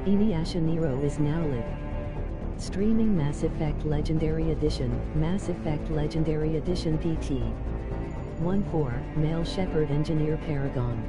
Inuyasha Nero is now live. Streaming Mass Effect Legendary Edition, Mass Effect Legendary Edition PT. 1-4, Male Shepherd Engineer Paragon.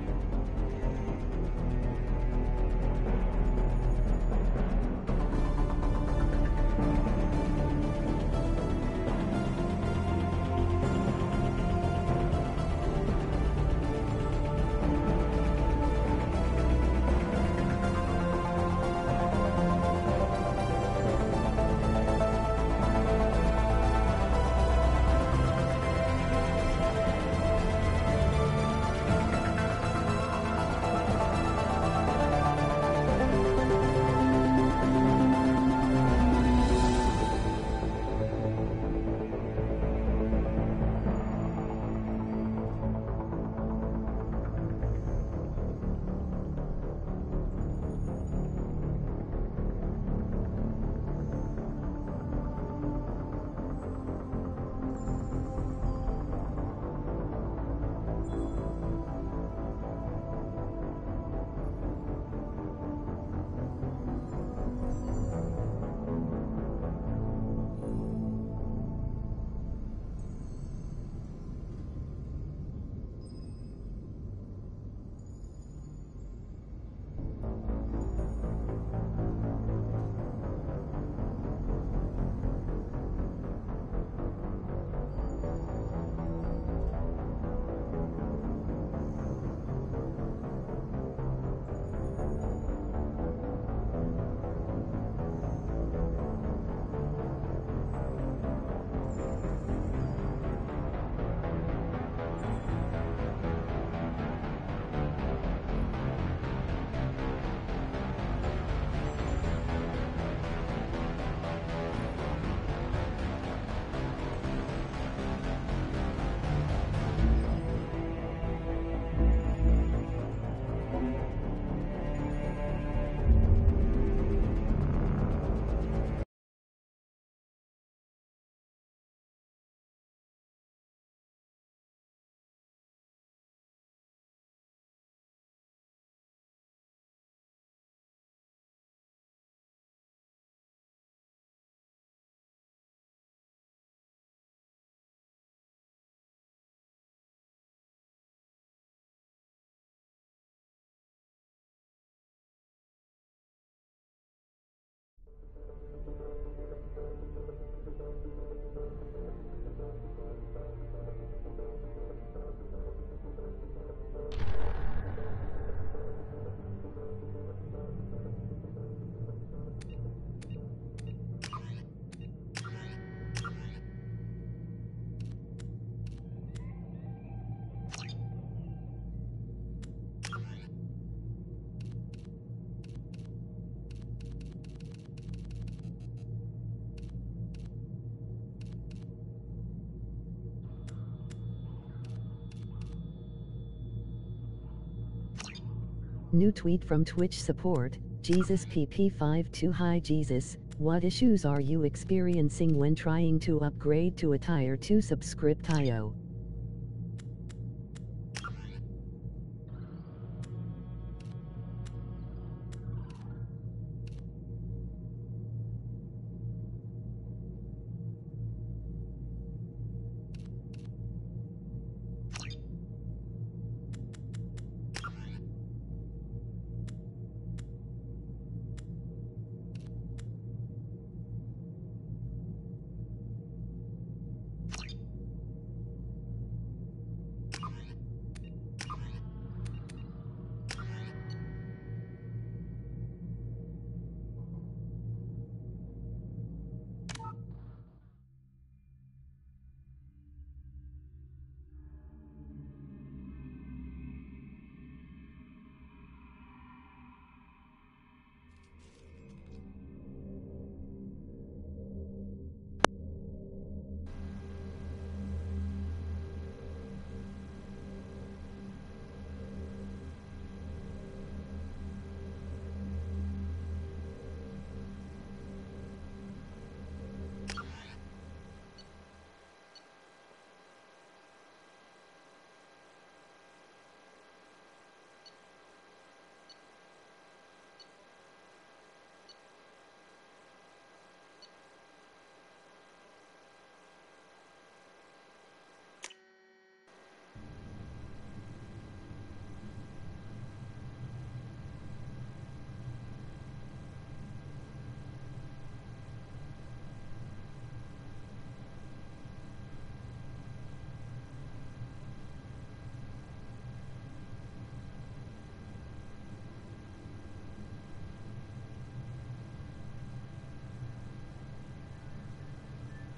New tweet from Twitch support, Jesus PP52 Hi Jesus, what issues are you experiencing when trying to upgrade to a Tier 2 subscript.io?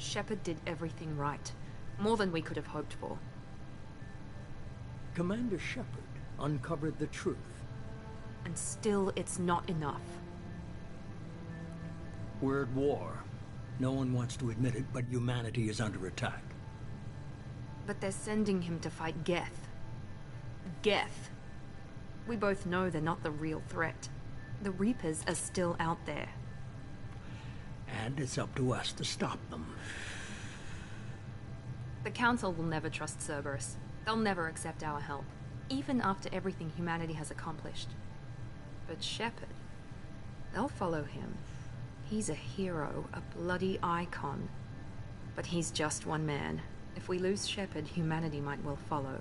Shepard did everything right. More than we could have hoped for. Commander Shepard uncovered the truth. And still, it's not enough. We're at war. No one wants to admit it, but humanity is under attack. But they're sending him to fight Geth. Geth. We both know they're not the real threat. The Reapers are still out there. And it's up to us to stop them. The Council will never trust Cerberus. They'll never accept our help, even after everything humanity has accomplished. But Shepard, they'll follow him. He's a hero, a bloody icon. But he's just one man. If we lose Shepard, humanity might well follow.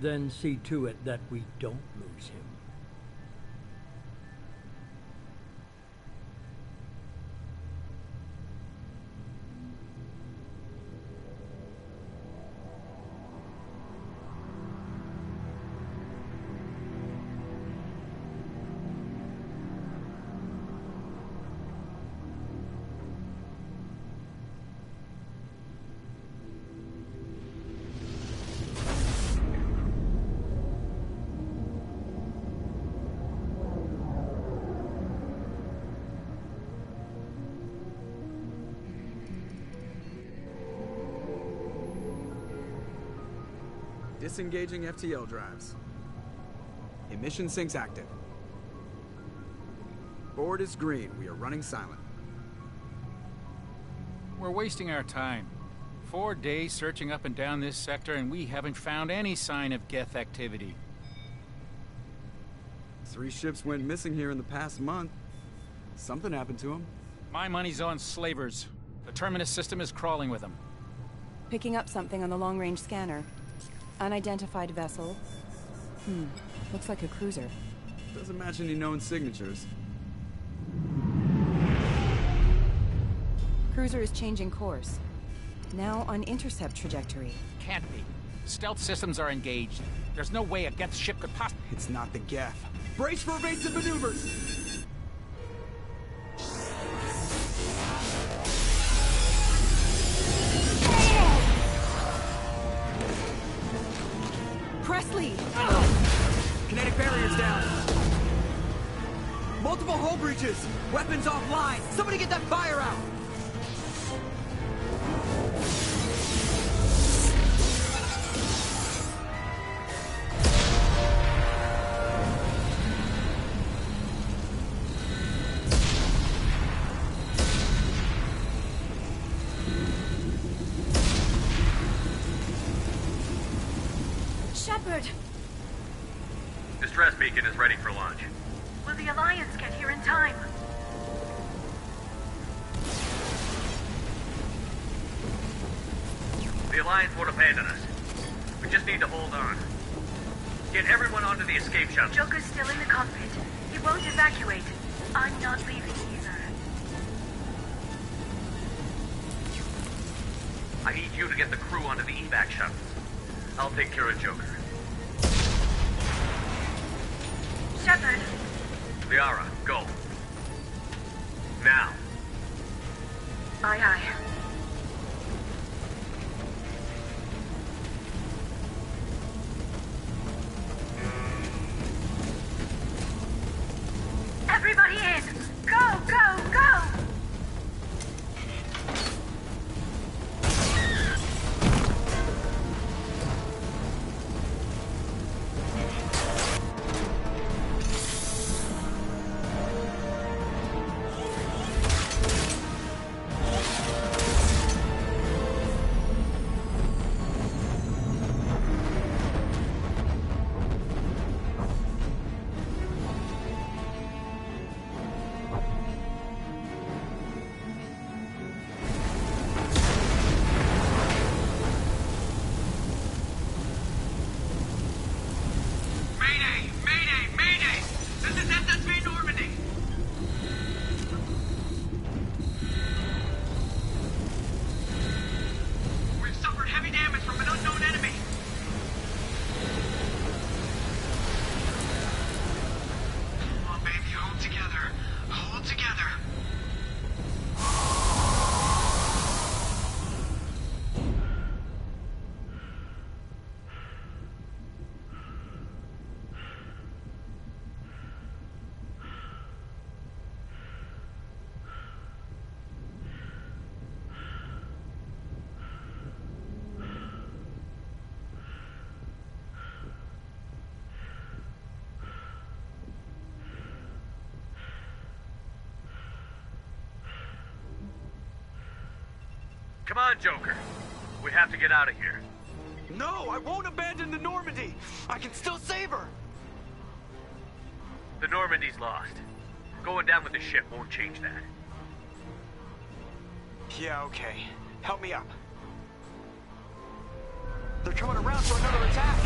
Then see to it that we don't lose him. Disengaging FTL drives. Emission sinks active. Board is green. We are running silent. We're wasting our time. 4 days searching up and down this sector, and we haven't found any sign of Geth activity. 3 ships went missing here in the past month. Something happened to them. My money's on slavers. The Terminus system is crawling with them. Picking up something on the long-range scanner. Unidentified vessel. Looks like a cruiser. Doesn't match any known signatures. Cruiser is changing course. Now on intercept trajectory. Can't be. Stealth systems are engaged. There's no way a Geth ship could possibly... It's not the Geth. Brace for evasive maneuvers! Presley! Kinetic barriers down. Multiple hull breaches. Weapons offline. Somebody get that fire out. Shepard! Distress beacon is ready for launch. Will the Alliance get here in time? The Alliance won't abandon us. We just need to hold on. Get everyone onto the escape shuttle. Joker's still in the cockpit. He won't evacuate. I'm not leaving either. I need you to get the crew onto the evac shuttle. I'll take care of Joker. Shepard! Liara, go. Now. Aye, aye. Everybody in! Go, go, go! Come on, Joker. We have to get out of here. No, I won't abandon the Normandy. I can still save her. The Normandy's lost. Going down with the ship won't change that. Yeah, okay. Help me up. They're coming around for another attack.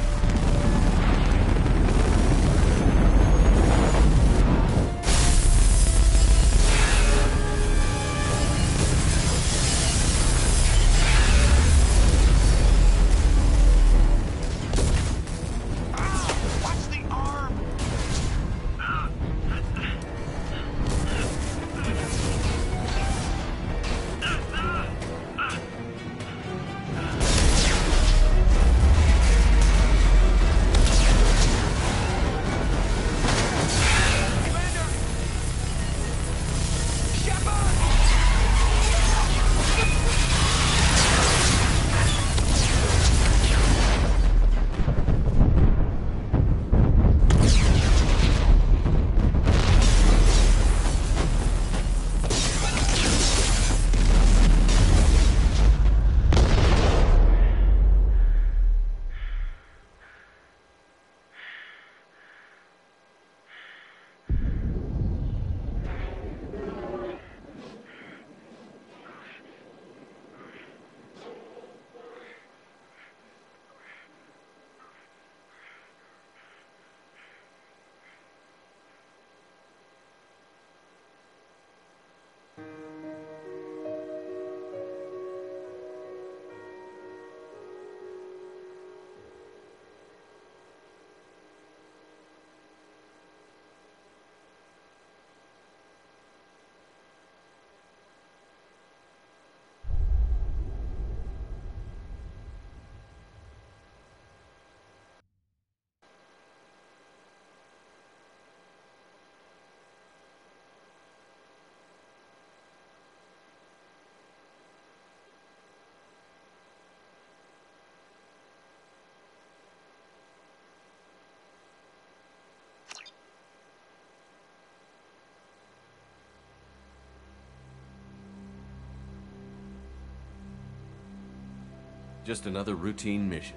Just another routine mission.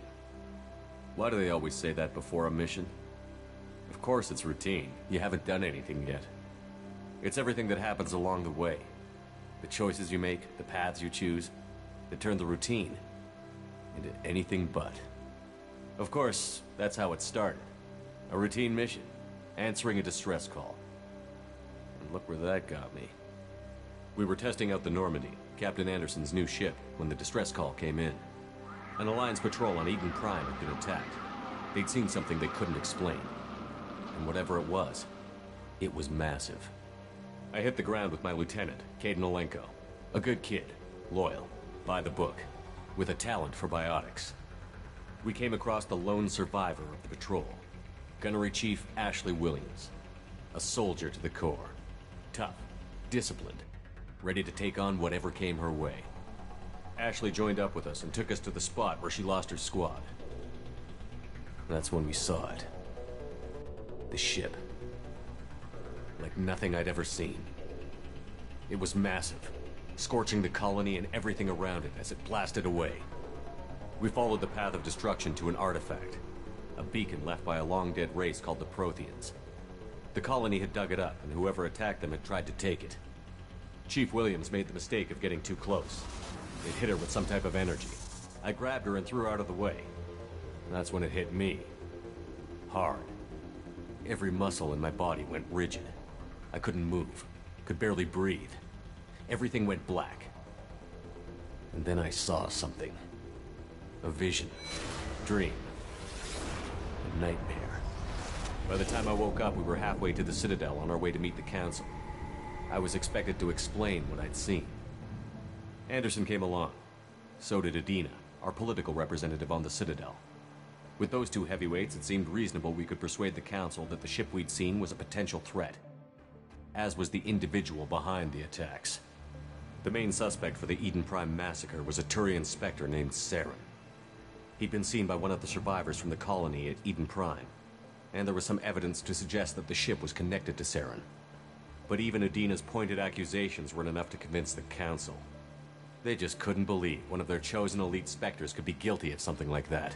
Why do they always say that before a mission? Of course it's routine. You haven't done anything yet. It's everything that happens along the way. The choices you make, the paths you choose, that turn the routine into anything but. Of course, that's how it started. A routine mission, answering a distress call. And look where that got me. We were testing out the Normandy, Captain Anderson's new ship, when the distress call came in. An Alliance patrol on Eden Prime had been attacked. They'd seen something they couldn't explain. And whatever it was massive. I hit the ground with my lieutenant, Kaidan Alenko. A good kid, loyal, by the book, with a talent for biotics. We came across the lone survivor of the patrol, Gunnery Chief Ashley Williams. A soldier to the core. Tough, disciplined, ready to take on whatever came her way. Ashley joined up with us and took us to the spot where she lost her squad. That's when we saw it. The ship. Like nothing I'd ever seen. It was massive, scorching the colony and everything around it as it blasted away. We followed the path of destruction to an artifact, a beacon left by a long-dead race called the Protheans. The colony had dug it up, and whoever attacked them had tried to take it. Chief Williams made the mistake of getting too close. It hit her with some type of energy. I grabbed her and threw her out of the way. That's when it hit me. Hard. Every muscle in my body went rigid. I couldn't move, could barely breathe. Everything went black. And then I saw something. A vision. Dream. A nightmare. By the time I woke up, we were halfway to the Citadel on our way to meet the Council. I was expected to explain what I'd seen. Anderson came along. So did Adina, our political representative on the Citadel. With those two heavyweights, it seemed reasonable we could persuade the Council that the ship we'd seen was a potential threat. As was the individual behind the attacks. The main suspect for the Eden Prime massacre was a Turian Spectre named Saren. He'd been seen by one of the survivors from the colony at Eden Prime, and there was some evidence to suggest that the ship was connected to Saren. But even Adina's pointed accusations weren't enough to convince the Council. They just couldn't believe one of their chosen elite Spectres could be guilty of something like that.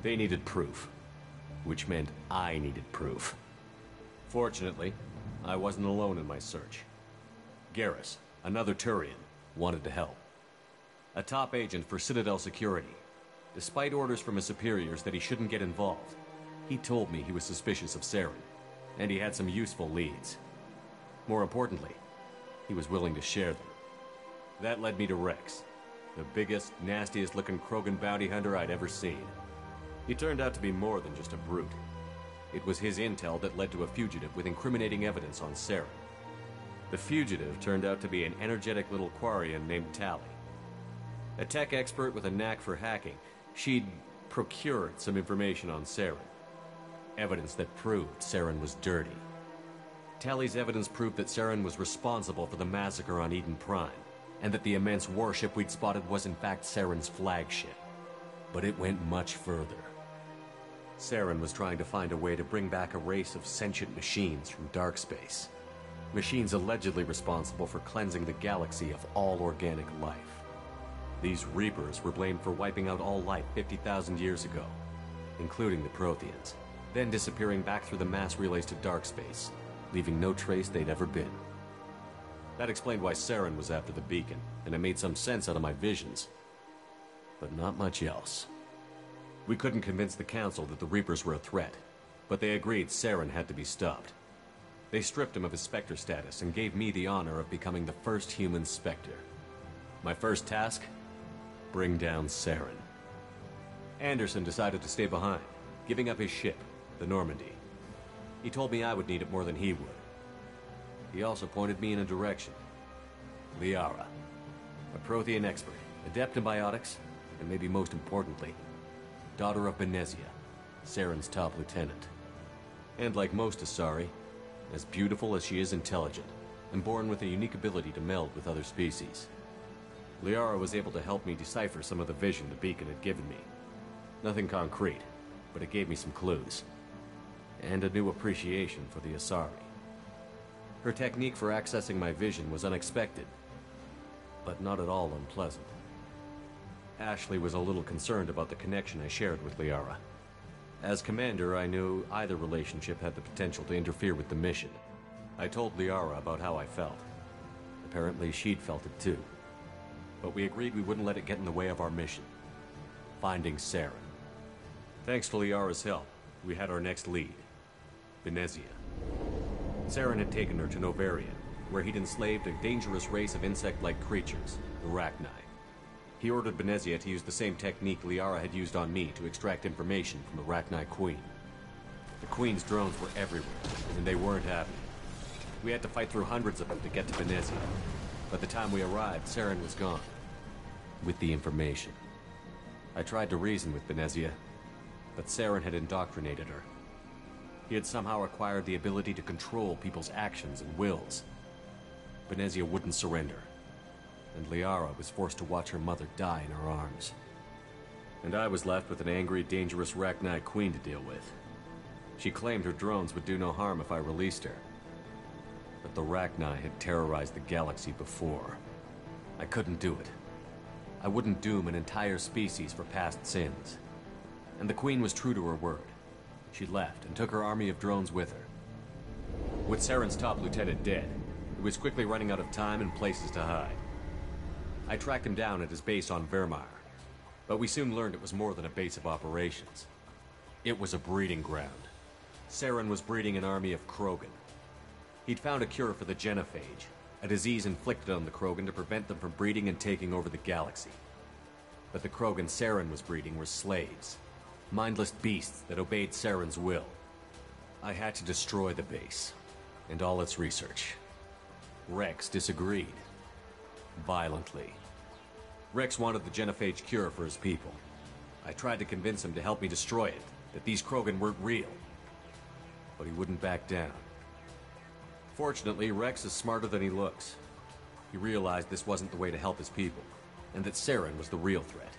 They needed proof, which meant I needed proof. Fortunately, I wasn't alone in my search. Garrus, another Turian, wanted to help. A top agent for Citadel Security. Despite orders from his superiors that he shouldn't get involved, he told me he was suspicious of Saren, and he had some useful leads. More importantly, he was willing to share them. That led me to Rex, the biggest, nastiest-looking Krogan bounty hunter I'd ever seen. He turned out to be more than just a brute. It was his intel that led to a fugitive with incriminating evidence on Saren. The fugitive turned out to be an energetic little Quarian named Tali. A tech expert with a knack for hacking, she'd procured some information on Saren. Evidence that proved Saren was dirty. Tali's evidence proved that Saren was responsible for the massacre on Eden Prime, and that the immense warship we'd spotted was in fact Saren's flagship. But it went much further. Saren was trying to find a way to bring back a race of sentient machines from dark space. Machines allegedly responsible for cleansing the galaxy of all organic life. These Reapers were blamed for wiping out all life 50,000 years ago, including the Protheans, then disappearing back through the mass relays to dark space, leaving no trace they'd ever been. That explained why Saren was after the beacon, and it made some sense out of my visions. But not much else. We couldn't convince the Council that the Reapers were a threat, but they agreed Saren had to be stopped. They stripped him of his Spectre status and gave me the honor of becoming the first human Spectre. My first task? Bring down Saren. Anderson decided to stay behind, giving up his ship, the Normandy. He told me I would need it more than he would. He also pointed me in a direction. Liara, a Prothean expert, adept in biotics, and maybe most importantly, daughter of Benezia, Saren's top lieutenant. And like most Asari, as beautiful as she is intelligent, and born with a unique ability to meld with other species. Liara was able to help me decipher some of the vision the beacon had given me. Nothing concrete, but it gave me some clues. And a new appreciation for the Asari. Her technique for accessing my vision was unexpected, but not at all unpleasant. Ashley was a little concerned about the connection I shared with Liara. As commander, I knew either relationship had the potential to interfere with the mission. I told Liara about how I felt. Apparently, she'd felt it too. But we agreed we wouldn't let it get in the way of our mission. Finding Saren. Thanks to Liara's help, we had our next lead. Benezia. Saren had taken her to Novaria, where he'd enslaved a dangerous race of insect-like creatures, the Rachni. He ordered Benezia to use the same technique Liara had used on me to extract information from the Rachni Queen. The Queen's drones were everywhere, and they weren't happy. We had to fight through hundreds of them to get to Benezia. By the time we arrived, Saren was gone. With the information. I tried to reason with Benezia, but Saren had indoctrinated her. He had somehow acquired the ability to control people's actions and wills. Benezia wouldn't surrender, and Liara was forced to watch her mother die in her arms. And I was left with an angry, dangerous Rachni Queen to deal with. She claimed her drones would do no harm if I released her. But the Rachni had terrorized the galaxy before. I couldn't do it. I wouldn't doom an entire species for past sins. And the Queen was true to her word. She left and took her army of drones with her. With Saren's top lieutenant dead, he was quickly running out of time and places to hide. I tracked him down at his base on Vermeer, but we soon learned it was more than a base of operations. It was a breeding ground. Saren was breeding an army of Krogan. He'd found a cure for the genophage, a disease inflicted on the Krogan to prevent them from breeding and taking over the galaxy. But the Krogan Saren was breeding were slaves, mindless beasts that obeyed Saren's will. I had to destroy the base, and all its research. Rex disagreed. Violently. Rex wanted the genophage cure for his people. I tried to convince him to help me destroy it, that these Krogan weren't real. But he wouldn't back down. Fortunately, Rex is smarter than he looks. He realized this wasn't the way to help his people, and that Saren was the real threat.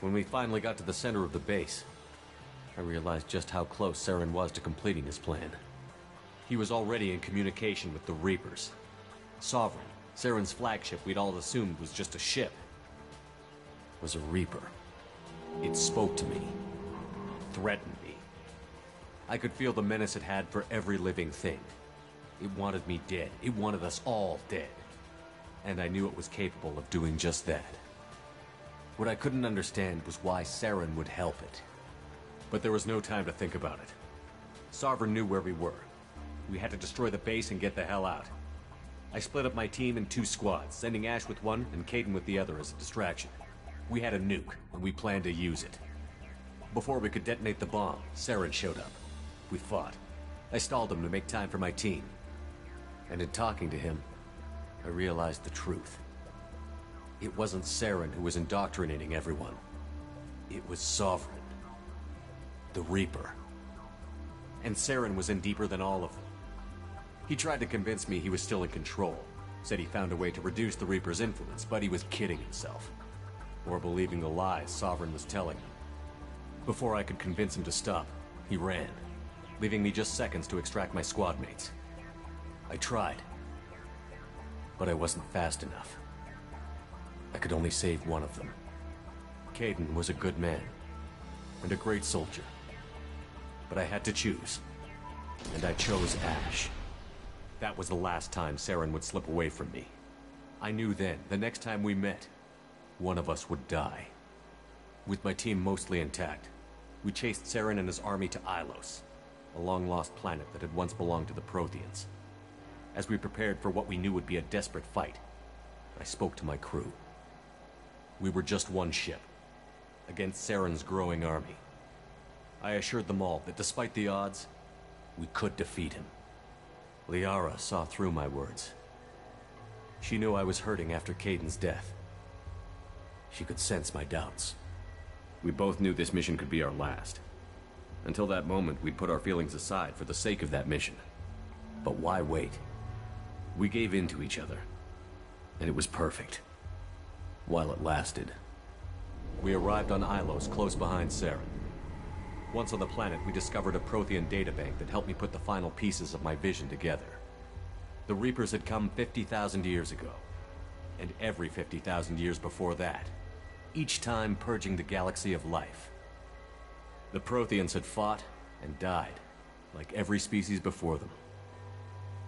When we finally got to the center of the base, I realized just how close Saren was to completing his plan. He was already in communication with the Reapers. Sovereign, Saren's flagship we'd all assumed was just a ship was a Reaper. It spoke to me, threatened me. I could feel the menace it had for every living thing. It wanted me dead. It wanted us all dead. And I knew it was capable of doing just that. What I couldn't understand was why Saren would help it. But there was no time to think about it. Sovereign knew where we were. We had to destroy the base and get the hell out. I split up my team in 2 squads, sending Ash with one and Kaidan with the other as a distraction. We had a nuke, and we planned to use it. Before we could detonate the bomb, Saren showed up. We fought. I stalled him to make time for my team. And in talking to him, I realized the truth. It wasn't Saren who was indoctrinating everyone. It was Sovereign. The Reaper. And Saren was in deeper than all of them. He tried to convince me he was still in control. Said he found a way to reduce the Reaper's influence, but he was kidding himself. Or believing the lies Sovereign was telling him. Before I could convince him to stop, he ran, leaving me just seconds to extract my squad mates. I tried, but I wasn't fast enough. I could only save one of them. Kaidan was a good man, and a great soldier. But I had to choose, and I chose Ash. That was the last time Saren would slip away from me. I knew then, the next time we met, one of us would die. With my team mostly intact, we chased Saren and his army to Ilos, a long-lost planet that had once belonged to the Protheans. As we prepared for what we knew would be a desperate fight, I spoke to my crew. We were just one ship, against Saren's growing army. I assured them all that despite the odds, we could defeat him. Liara saw through my words. She knew I was hurting after Kaidan's death. She could sense my doubts. We both knew this mission could be our last. Until that moment, we'd put our feelings aside for the sake of that mission. But why wait? We gave in to each other, and it was perfect. While it lasted. We arrived on Ilos, close behind Saren. Once on the planet, we discovered a Prothean databank that helped me put the final pieces of my vision together. The Reapers had come 50,000 years ago, and every 50,000 years before that, each time purging the galaxy of life. The Protheans had fought and died, like every species before them.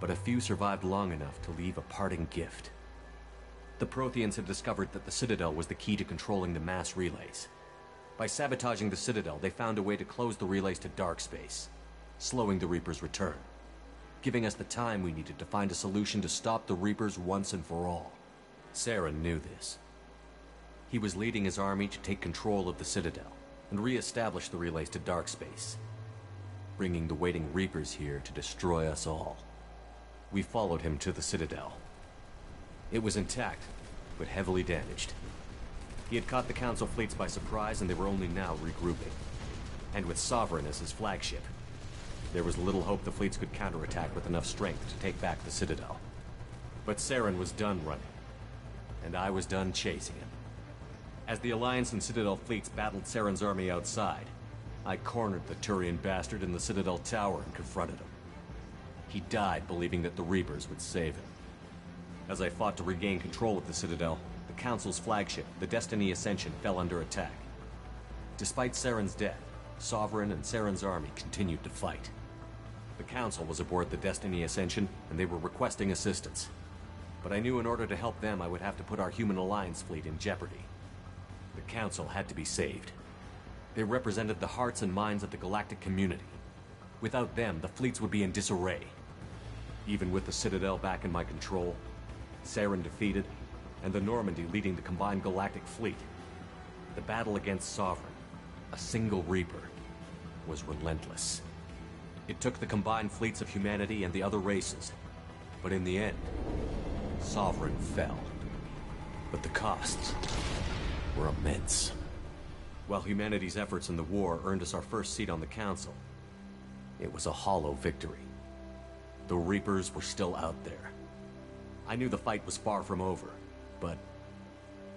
But a few survived long enough to leave a parting gift. The Protheans had discovered that the Citadel was the key to controlling the mass relays. By sabotaging the Citadel, they found a way to close the relays to dark space, slowing the Reapers' return, giving us the time we needed to find a solution to stop the Reapers once and for all. Saren knew this. He was leading his army to take control of the Citadel and re-establish the relays to dark space, bringing the waiting Reapers here to destroy us all. We followed him to the Citadel. It was intact, but heavily damaged. He had caught the Council fleets by surprise, and they were only now regrouping. And with Sovereign as his flagship, there was little hope the fleets could counterattack with enough strength to take back the Citadel. But Saren was done running, and I was done chasing him. As the Alliance and Citadel fleets battled Saren's army outside, I cornered the Turian bastard in the Citadel tower and confronted him. He died believing that the Reapers would save him. As I fought to regain control of the Citadel, the Council's flagship, the Destiny Ascension, fell under attack. Despite Saren's death, Sovereign and Saren's army continued to fight. The Council was aboard the Destiny Ascension, and they were requesting assistance. But I knew in order to help them, I would have to put our human Alliance fleet in jeopardy. The Council had to be saved. They represented the hearts and minds of the galactic community. Without them, the fleets would be in disarray. Even with the Citadel back in my control, Saren defeated, and the Normandy leading the combined galactic fleet, the battle against Sovereign, a single Reaper, was relentless. It took the combined fleets of humanity and the other races, but in the end, Sovereign fell. But the costs were immense. While humanity's efforts in the war earned us our first seat on the Council, it was a hollow victory. The Reapers were still out there. I knew the fight was far from over, but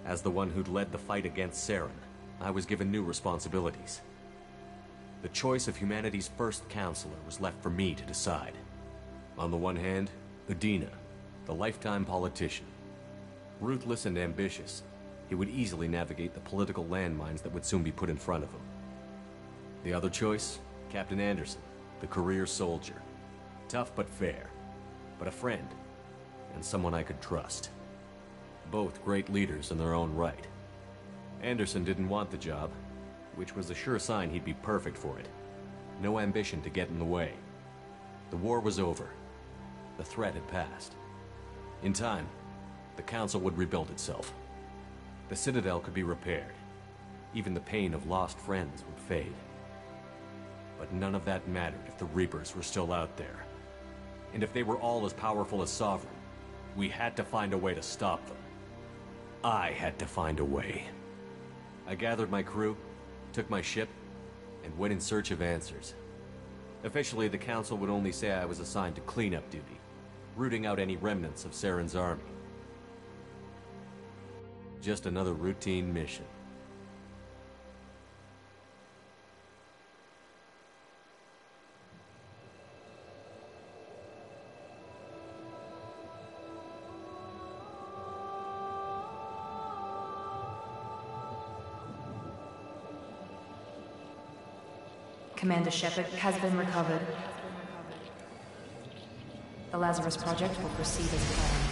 as the one who'd led the fight against Saren, I was given new responsibilities. The choice of humanity's first counselor was left for me to decide. On the one hand, Udina, the lifetime politician, Ruthless and ambitious, he would easily navigate the political landmines that would soon be put in front of him. The other choice? Captain Anderson, the career soldier. Tough but fair, but a friend, and someone I could trust. Both great leaders in their own right. Anderson didn't want the job, which was a sure sign he'd be perfect for it. No ambition to get in the way. The war was over. The threat had passed. In time, the Council would rebuild itself. The Citadel could be repaired. Even the pain of lost friends would fade. But none of that mattered if the Reapers were still out there. And if they were all as powerful as Sovereign, we had to find a way to stop them. I had to find a way. I gathered my crew, took my ship, and went in search of answers. Officially, the Council would only say I was assigned to cleanup duty, rooting out any remnants of Saren's army. Just another routine mission. Commander Shepard has been recovered. The Lazarus Project will proceed as planned.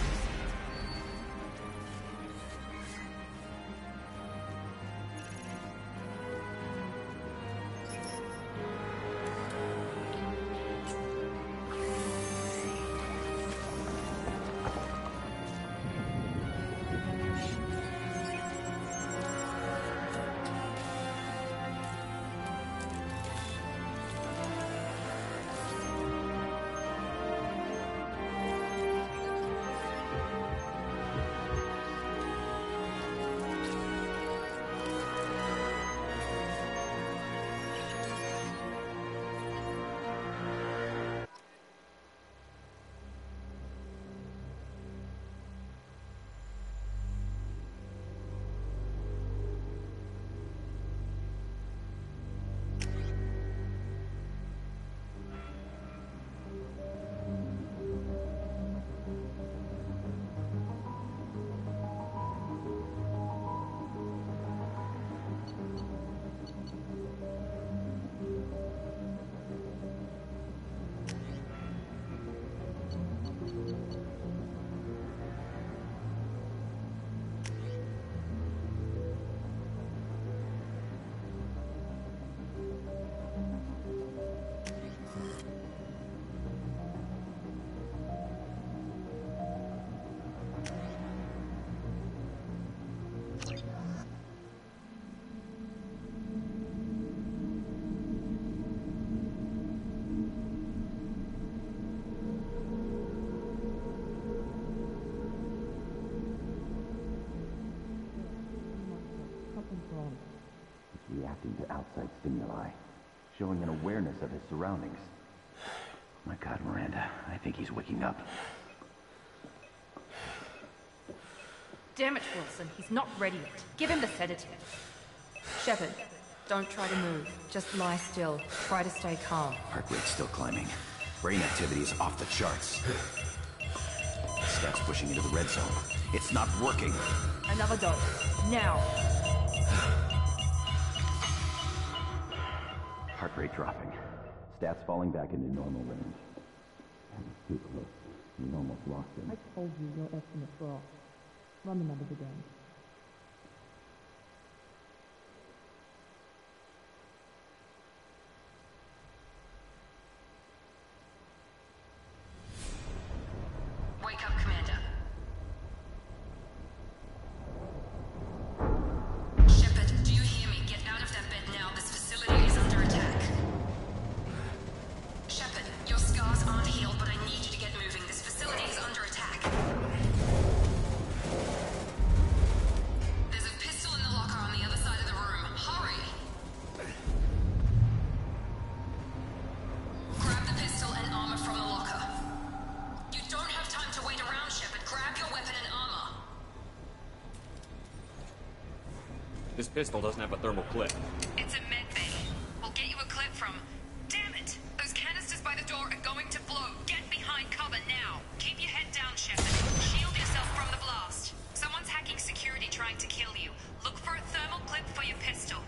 Reacting to outside stimuli, showing an awareness of his surroundings. My God, Miranda, I think he's waking up. Damn it, Wilson, he's not ready yet. Give him the sedative. Shepard, don't try to move. Just lie still. Try to stay calm. Heart rate's still climbing. Brain activity is off the charts. Stats pushing into the red zone. It's not working. Another dose. Now. Heart rate dropping. Stats falling back into normal range. That was too close. We almost lost him. I told you your estimates were off. Run the numbers again. Wake up, Commander. Shepard, do you hear me? Get out of that bed now. This facility is under attack. Shepard, your scars aren't healed, but I need you to get moving. This facility is under attack. There's a pistol in the locker on the other side of the room. Hurry! Grab the pistol and armor from the locker. You don't have time to wait around, Shepard. Grab your weapon and armor. This pistol doesn't have a thermal clip. It's a med bay. We'll get you a clip from... Damn it! Those canisters by the door are going to blow. Get behind cover now. Keep your head down, Shepard. Shield yourself from the blast. Someone's trying to kill you. Look for a thermal clip for your pistol.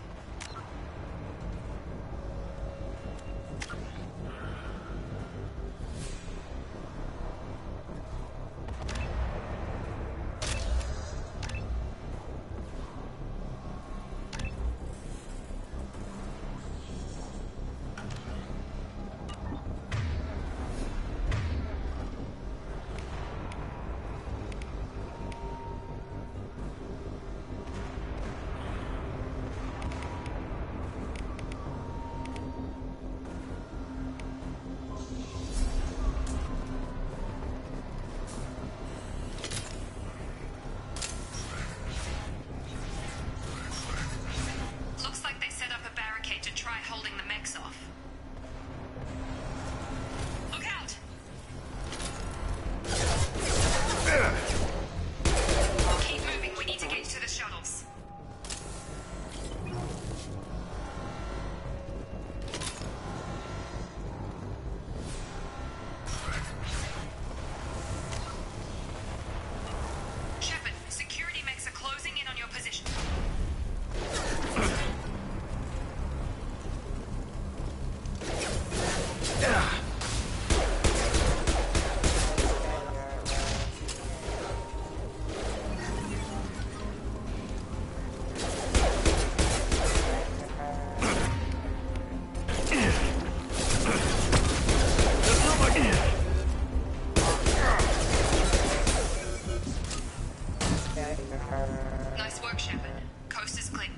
Nice work, Shepard. Coast is clear.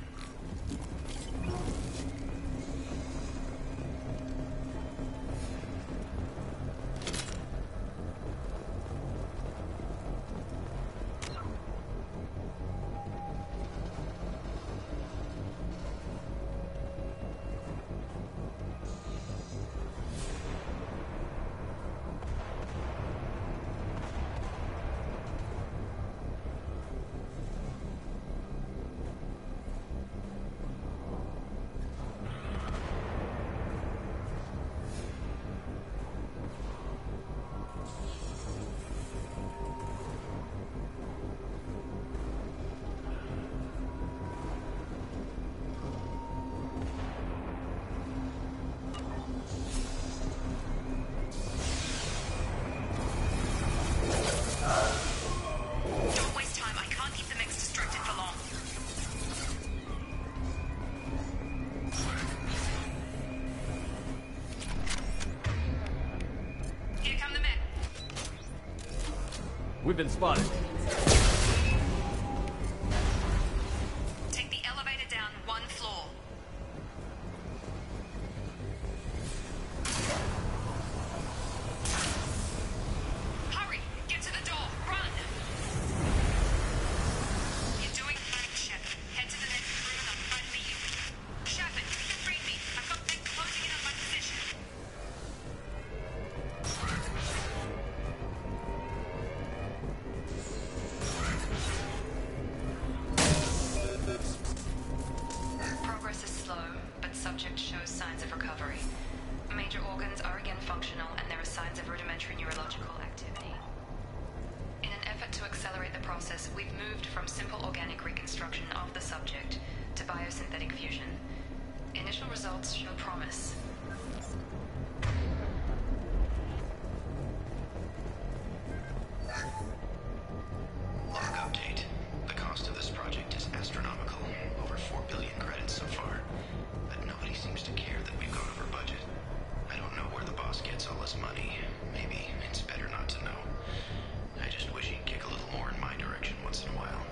We've been spotted. Take the elevator down one floor. Hurry! Get to the door! Run! You're doing fine, Shepard. Head to the next room and I'll try to meet you. Shepard, read me. I've got things closing in on my position. Progress is slow, but subject shows signs of recovery. Major organs are again functional, and there are signs of rudimentary neurological activity. In an effort to accelerate the process, we've moved from simple organic reconstruction of the subject to biosynthetic fusion. Initial results show promise. Log update. The cost of this project is astronomical. Over 4 billion credits so far. But nobody seems to care that we've gone over budget. I don't know where the boss gets all his money. Maybe it's better not to know. I just wish he'd kick a little more in my direction once in a while.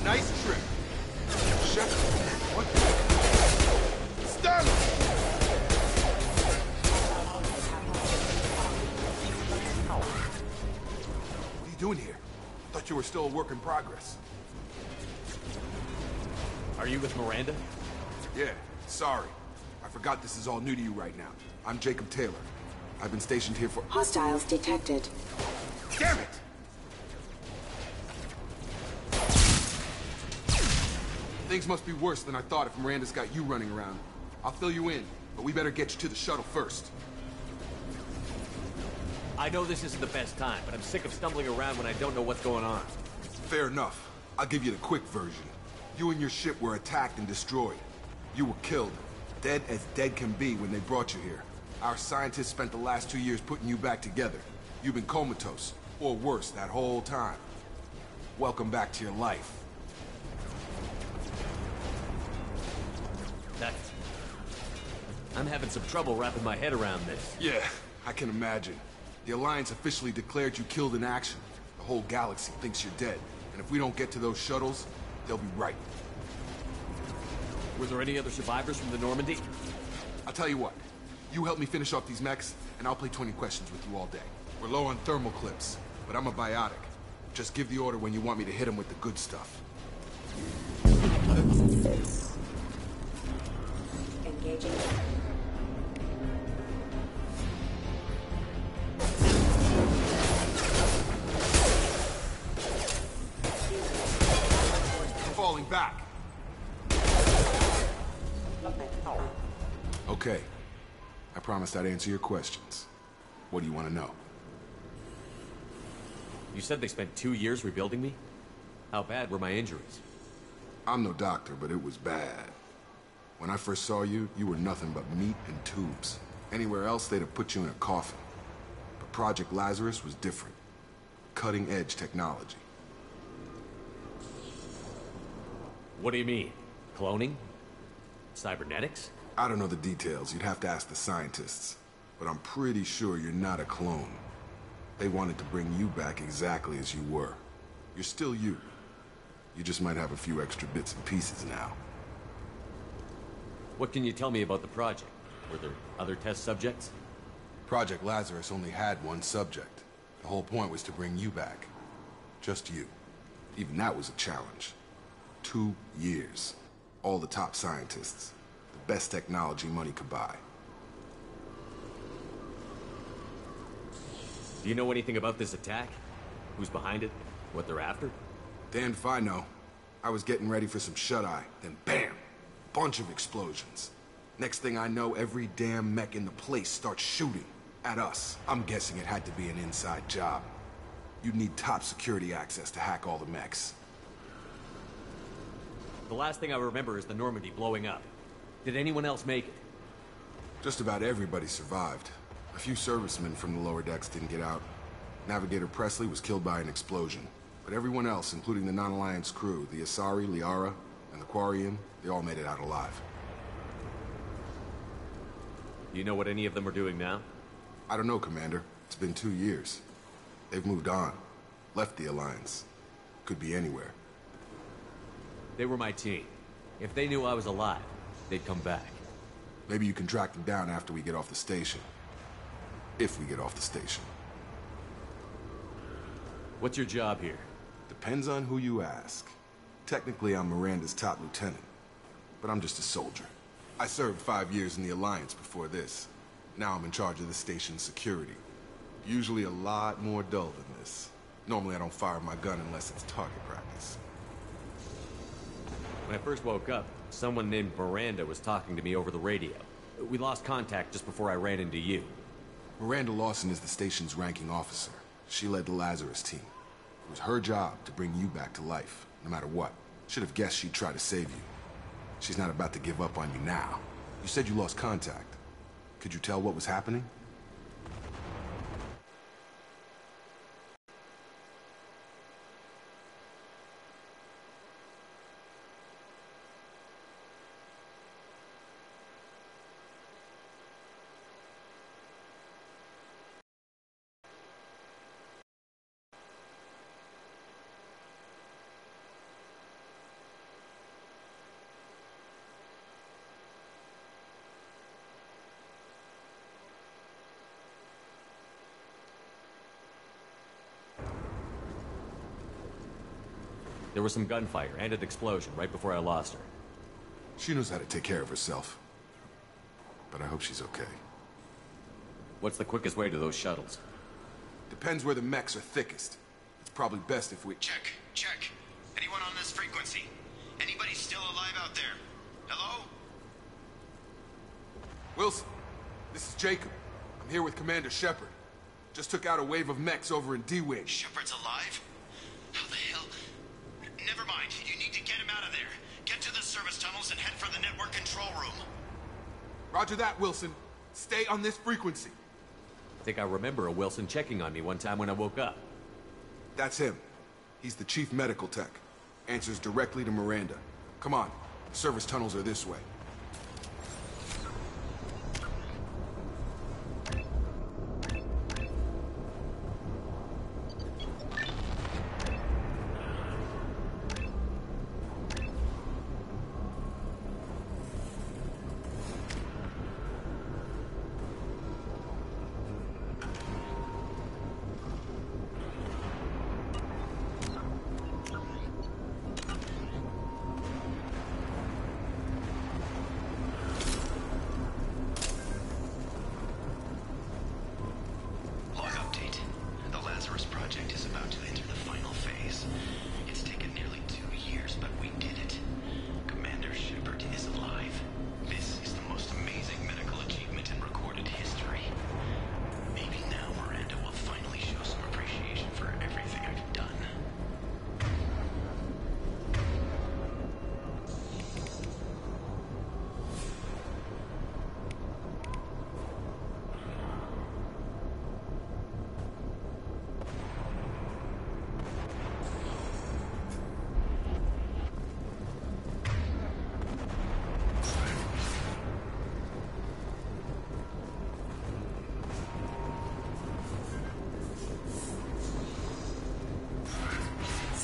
Nice trick. Shepard, what the... Stun! What are you doing here? Thought you were still a work in progress. Are you with Miranda? Yeah, sorry. I forgot this is all new to you right now. I'm Jacob Taylor. I've been stationed here for... Hostiles detected. Damn it! Things must be worse than I thought if Miranda's got you running around. I'll fill you in, but we better get you to the shuttle first. I know this isn't the best time, but I'm sick of stumbling around when I don't know what's going on. Fair enough. I'll give you the quick version. You and your ship were attacked and destroyed. You were killed. Dead as dead can be when they brought you here. Our scientists spent the last 2 years putting you back together. You've been comatose, or worse, that whole time. Welcome back to your life. I'm having some trouble wrapping my head around this. Yeah, I can imagine. The Alliance officially declared you killed in action. The whole galaxy thinks you're dead. And if we don't get to those shuttles, they'll be right. Were there any other survivors from the Normandy? I'll tell you what. You help me finish off these mechs, and I'll play 20 questions with you all day. We're low on thermal clips, but I'm a biotic. Just give the order when you want me to hit them with the good stuff. Engaging. Falling back. Okay. I promised I'd answer your questions. What do you want to know? You said they spent 2 years rebuilding me? How bad were my injuries? I'm no doctor, but it was bad. When I first saw you, you were nothing but meat and tubes. Anywhere else, they'd have put you in a coffin. But Project Lazarus was different. Cutting-edge technology. What do you mean? Cloning? Cybernetics? I don't know the details. You'd have to ask the scientists. But I'm pretty sure you're not a clone. They wanted to bring you back exactly as you were. You're still you. You just might have a few extra bits and pieces now. What can you tell me about the project? Were there other test subjects? Project Lazarus only had one subject. The whole point was to bring you back. Just you. Even that was a challenge. 2 years. All the top scientists. The best technology money could buy. Do you know anything about this attack? Who's behind it? What they're after? Damned if I know. I was getting ready for some shut-eye, then bam! Bunch of explosions. Next thing I know, every damn mech in the place starts shooting at us. I'm guessing it had to be an inside job. You'd need top security access to hack all the mechs. The last thing I remember is the Normandy blowing up. Did anyone else make it? Just about everybody survived. A few servicemen from the lower decks didn't get out. Navigator Presley was killed by an explosion. But everyone else, including the non-Alliance crew, the Asari, Liara, and the Quarian, they all made it out alive. Do you know what any of them are doing now? I don't know, Commander. It's been 2 years. They've moved on. Left the Alliance. Could be anywhere. They were my team. If they knew I was alive, they'd come back. Maybe you can track them down after we get off the station. If we get off the station. What's your job here? Depends on who you ask. Technically, I'm Miranda's top lieutenant. But I'm just a soldier. I served 5 years in the Alliance before this. Now I'm in charge of the station's security. Usually a lot more dull than this. Normally I don't fire my gun unless it's target practice. When I first woke up, someone named Miranda was talking to me over the radio. We lost contact just before I ran into you. Miranda Lawson is the station's ranking officer. She led the Lazarus team. It was her job to bring you back to life, no matter what. Should have guessed she'd try to save you. She's not about to give up on you now. You said you lost contact. Could you tell what was happening? There was some gunfire and an explosion right before I lost her. She knows how to take care of herself. But I hope she's okay. What's the quickest way to those shuttles? Depends where the mechs are thickest. It's probably best if we... Check. Anyone on this frequency? Anybody still alive out there? Hello? Wilson, this is Jacob. I'm here with Commander Shepard. Just took out a wave of mechs over in D-Wing. Shepard's alive? How the hell? Never mind. You need to get him out of there. Get to the service tunnels and head for the network control room. Roger that, Wilson. Stay on this frequency. I think I remember a Wilson checking on me one time when I woke up. That's him. He's the chief medical tech. Answers directly to Miranda. Come on. The service tunnels are this way.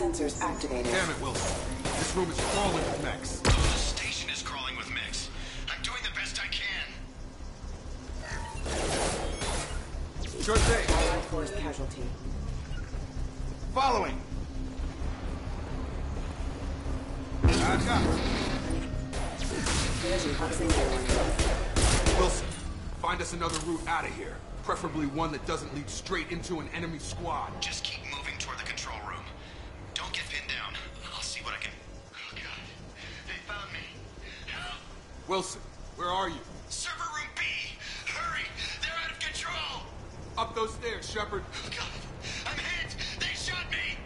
Sensors activated. Damn it, Wilson. This room is crawling with mechs. The station is crawling with mechs. I'm doing the best I can. Sure thing. Allied force casualty. Following. Gotcha. Wilson, find us another route out of here. Preferably one that doesn't lead straight into an enemy squad. Just keep moving toward the control room. Don't get pinned down. I'll see what I can... Oh, God. They found me. Help. Wilson, where are you? Server room B! Hurry! They're out of control! Up those stairs, Shepard. Oh, God. I'm hit! They shot me!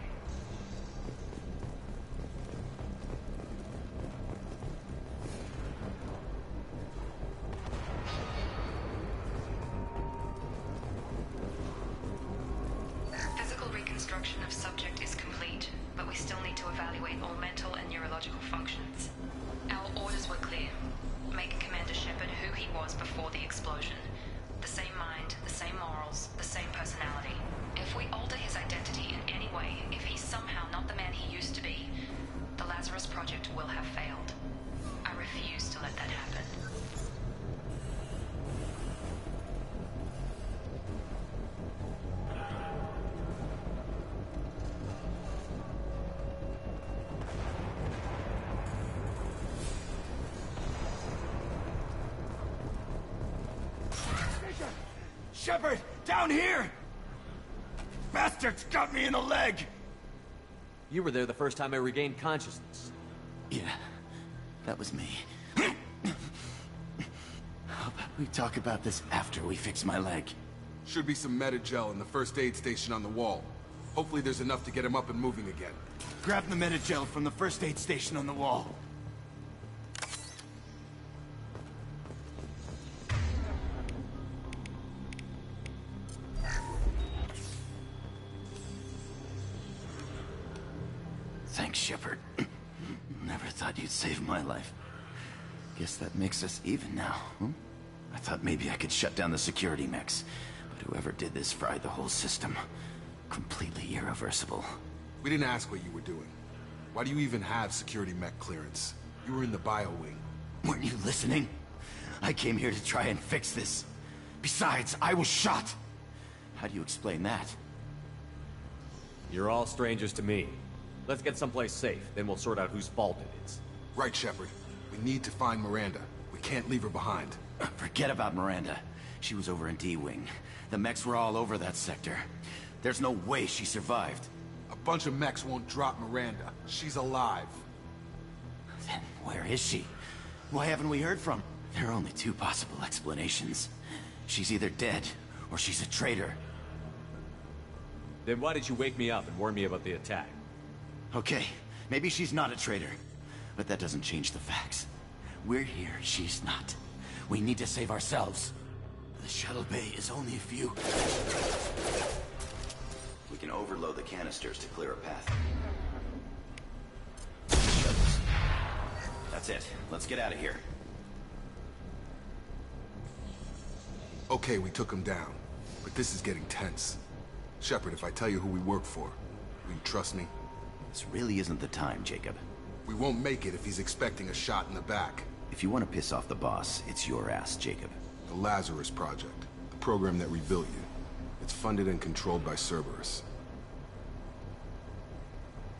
Physical reconstruction of subject is complete, but we still need to evaluate all mental and neurological functions. Our orders were clear. Make Commander Shepard who he was before the explosion. The same mind, the same morals, the same personality. If we alter his identity in any way, if he's somehow not the man he used to be, the Lazarus Project will have failed. I refuse to let that happen. Shepard, down here! Bastards got me in the leg! You were there the first time I regained consciousness. Yeah, that was me. How about we talk about this after we fix my leg? Should be some Medi-gel in the first aid station on the wall. Hopefully there's enough to get him up and moving again. Grab the Medi-gel from the first aid station on the wall. Thanks, Shepard. Never thought you'd save my life. Guess that makes us even now, huh? I thought maybe I could shut down the security mechs, but whoever did this fried the whole system. Completely irreversible. We didn't ask what you were doing. Why do you even have security mech clearance? You were in the bio wing. Weren't you listening? I came here to try and fix this. Besides, I was shot. How do you explain that? You're all strangers to me. Let's get someplace safe, then we'll sort out whose fault it is. Right, Shepard. We need to find Miranda. We can't leave her behind. Forget about Miranda. She was over in D-Wing. The mechs were all over that sector. There's no way she survived. A bunch of mechs won't drop Miranda. She's alive. Then where is she? Why haven't we heard from? There are only two possible explanations. She's either dead, or she's a traitor. Then why did you wake me up and warn me about the attack? Okay, maybe she's not a traitor. But that doesn't change the facts. We're here, she's not. We need to save ourselves. The shuttle bay is only a few. We can overload the canisters to clear a path. Shuttles. That's it. Let's get out of here. Okay, we took him down. But this is getting tense. Shepard, if I tell you who we work for, will you trust me? This really isn't the time, Jacob. We won't make it if he's expecting a shot in the back. If you want to piss off the boss, it's your ass, Jacob. The Lazarus Project. The program that rebuilt you. It's funded and controlled by Cerberus.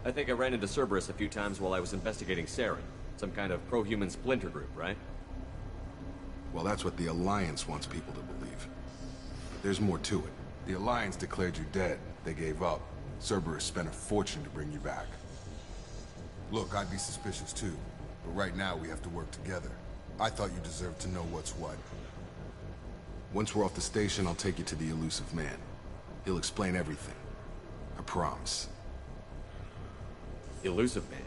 I think I ran into Cerberus a few times while I was investigating Saren. Some kind of pro-human splinter group, right? Well, that's what the Alliance wants people to believe. But there's more to it. The Alliance declared you dead. They gave up. Cerberus spent a fortune to bring you back. Look, I'd be suspicious too. But right now, we have to work together. I thought you deserved to know what's what. Once we're off the station, I'll take you to the Elusive Man. He'll explain everything. I promise. Elusive Man?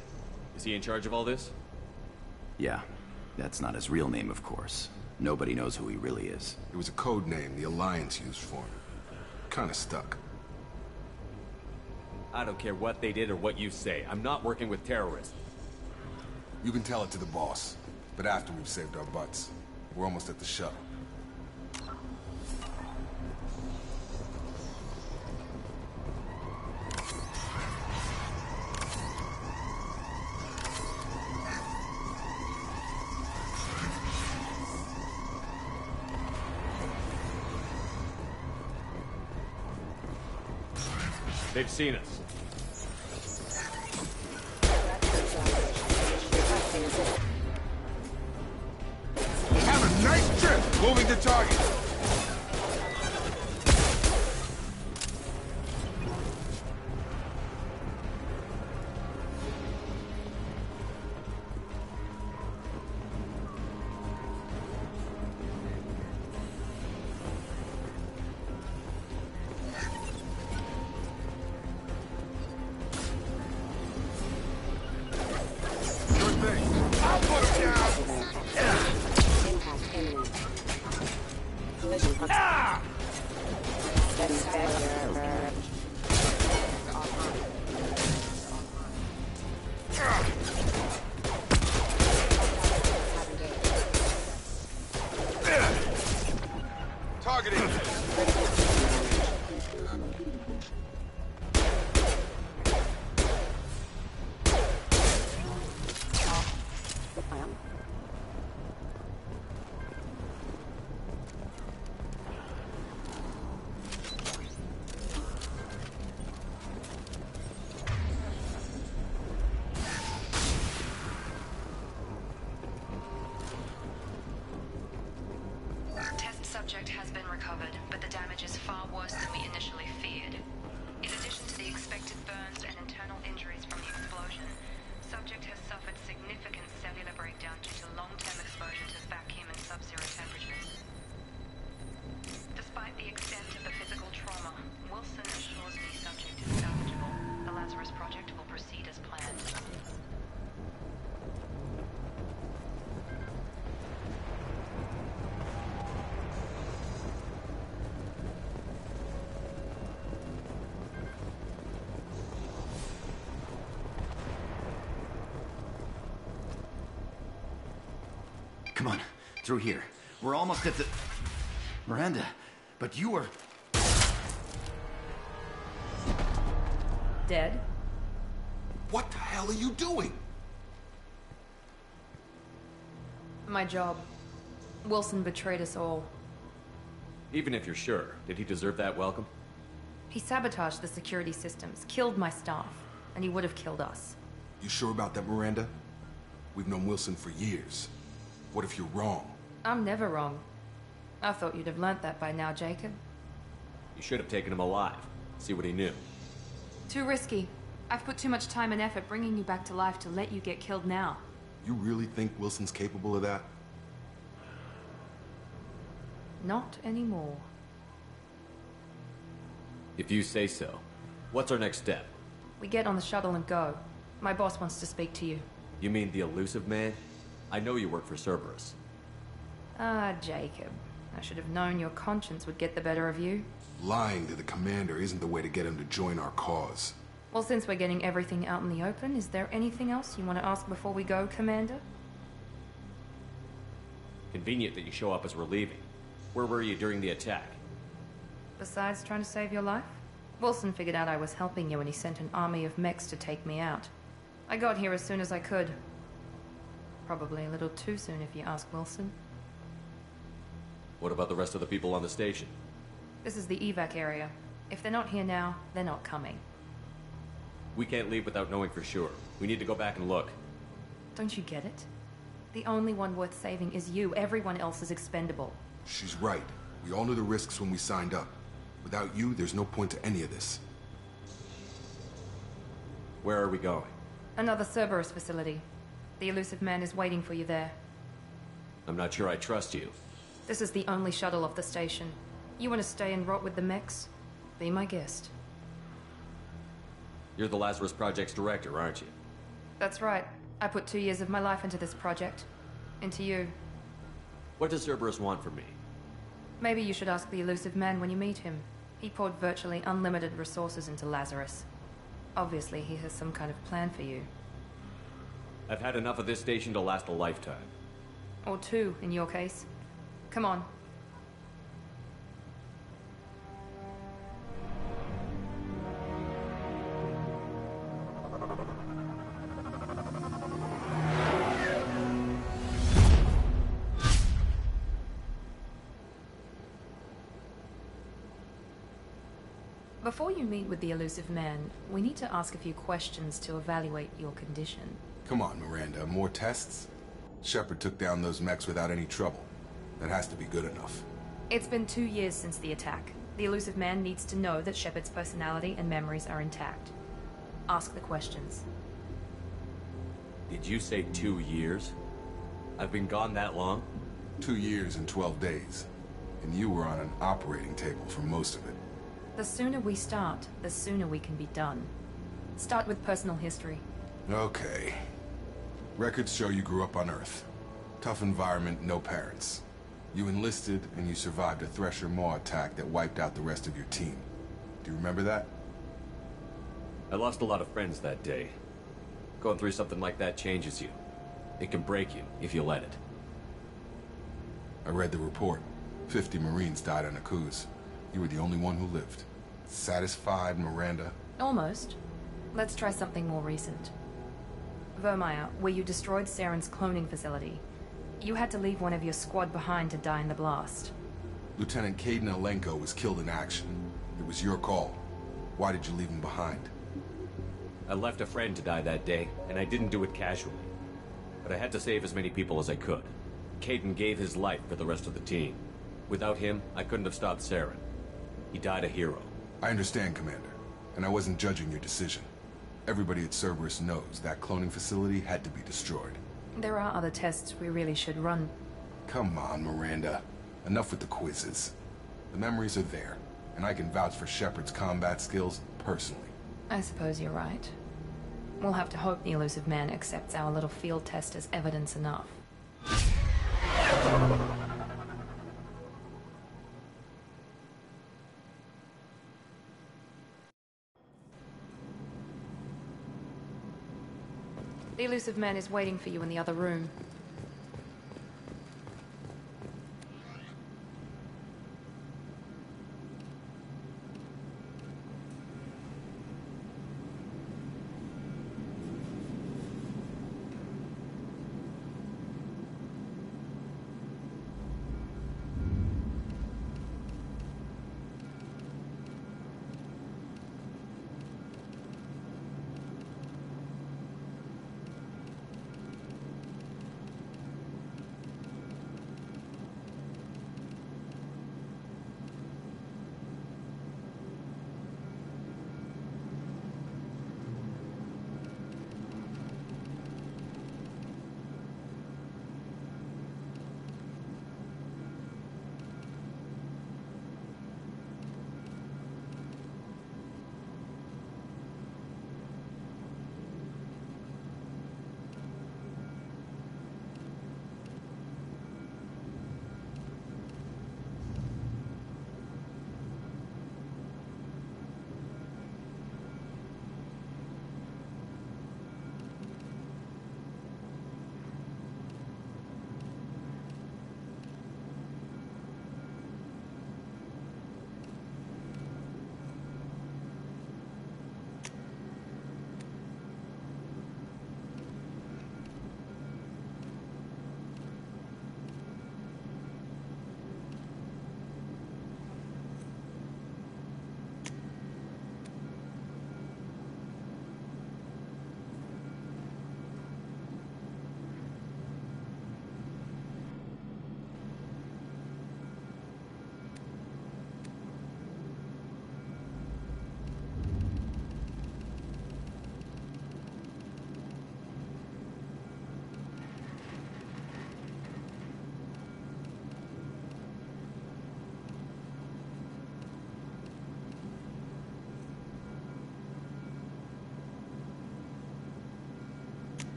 Is he in charge of all this? Yeah. That's not his real name, of course. Nobody knows who he really is. It was a code name the Alliance used for him. Kinda stuck. I don't care what they did or what you say. I'm not working with terrorists. You can tell it to the boss, but after we've saved our butts. We're almost at the shuttle. They've seen us. Have a nice trip! Moving to target. Subject has been recovered, but the damage is far worse than we initially feared. In addition to the expected burns and internal injuries from the explosion, subject has suffered significant cellular breakdown due to long-term exposure to vacuum and sub-zero temperatures. Despite the extent of the physical trauma, Wilson assures me subject is salvageable. The Lazarus Project will proceed as planned. Come on, through here. We're almost at the... Miranda, but you were... Dead? What the hell are you doing? My job. Wilson betrayed us all. Even if you're sure, did he deserve that welcome? He sabotaged the security systems, killed my staff, and he would have killed us. You sure about that, Miranda? We've known Wilson for years. What if you're wrong? I'm never wrong. I thought you'd have learnt that by now, Jacob. You should have taken him alive. See what he knew. Too risky. I've put too much time and effort bringing you back to life to let you get killed now. You really think Wilson's capable of that? Not anymore. If you say so. What's our next step? We get on the shuttle and go. My boss wants to speak to you. You mean the elusive man? I know you work for Cerberus. Ah, Jacob. I should have known your conscience would get the better of you. Lying to the commander isn't the way to get him to join our cause. Well, since we're getting everything out in the open, is there anything else you want to ask before we go, Commander? Convenient that you show up as we're leaving. Where were you during the attack? Besides trying to save your life? Wilson figured out I was helping you when he sent an army of mechs to take me out. I got here as soon as I could. Probably a little too soon if you ask Wilson. What about the rest of the people on the station? This is the evac area. If they're not here now, they're not coming. We can't leave without knowing for sure. We need to go back and look. Don't you get it? The only one worth saving is you. Everyone else is expendable. She's right. We all knew the risks when we signed up. Without you, there's no point to any of this. Where are we going? Another Cerberus facility. The elusive man is waiting for you there. I'm not sure I trust you. This is the only shuttle off the station. You want to stay and rot with the mechs? Be my guest. You're the Lazarus Project's director, aren't you? That's right. I put 2 years of my life into this project. Into you. What does Cerberus want from me? Maybe you should ask the elusive man when you meet him. He poured virtually unlimited resources into Lazarus. Obviously, he has some kind of plan for you. I've had enough of this station to last a lifetime. Or 2, in your case. Come on. Before you meet with the elusive man, we need to ask a few questions to evaluate your condition. Come on, Miranda. More tests? Shepard took down those mechs without any trouble. That has to be good enough. It's been 2 years since the attack. The elusive man needs to know that Shepard's personality and memories are intact. Ask the questions. Did you say 2 years? I've been gone that long? 2 years and 12 days. And you were on an operating table for most of it. The sooner we start, the sooner we can be done. Start with personal history. Okay. Records show you grew up on Earth. Tough environment, no parents. You enlisted, and you survived a Thresher Maw attack that wiped out the rest of your team. Do you remember that? I lost a lot of friends that day. Going through something like that changes you. It can break you, if you let it. I read the report. 50 Marines died on Akuz. You were the only one who lived. Satisfied, Miranda? Almost. Let's try something more recent. Vermeer, where you destroyed Saren's cloning facility. You had to leave one of your squad behind to die in the blast. Lieutenant Kaidan Alenko was killed in action. It was your call. Why did you leave him behind? I left a friend to die that day, and I didn't do it casually. But I had to save as many people as I could. Kaidan gave his life for the rest of the team. Without him, I couldn't have stopped Saren. He died a hero. I understand, Commander. And I wasn't judging your decision. Everybody at Cerberus knows that cloning facility had to be destroyed. There are other tests we really should run. Come on, Miranda. Enough with the quizzes. The memories are there, and I can vouch for Shepard's combat skills personally. I suppose you're right. We'll have to hope the elusive man accepts our little field test as evidence enough. The elusive man is waiting for you in the other room.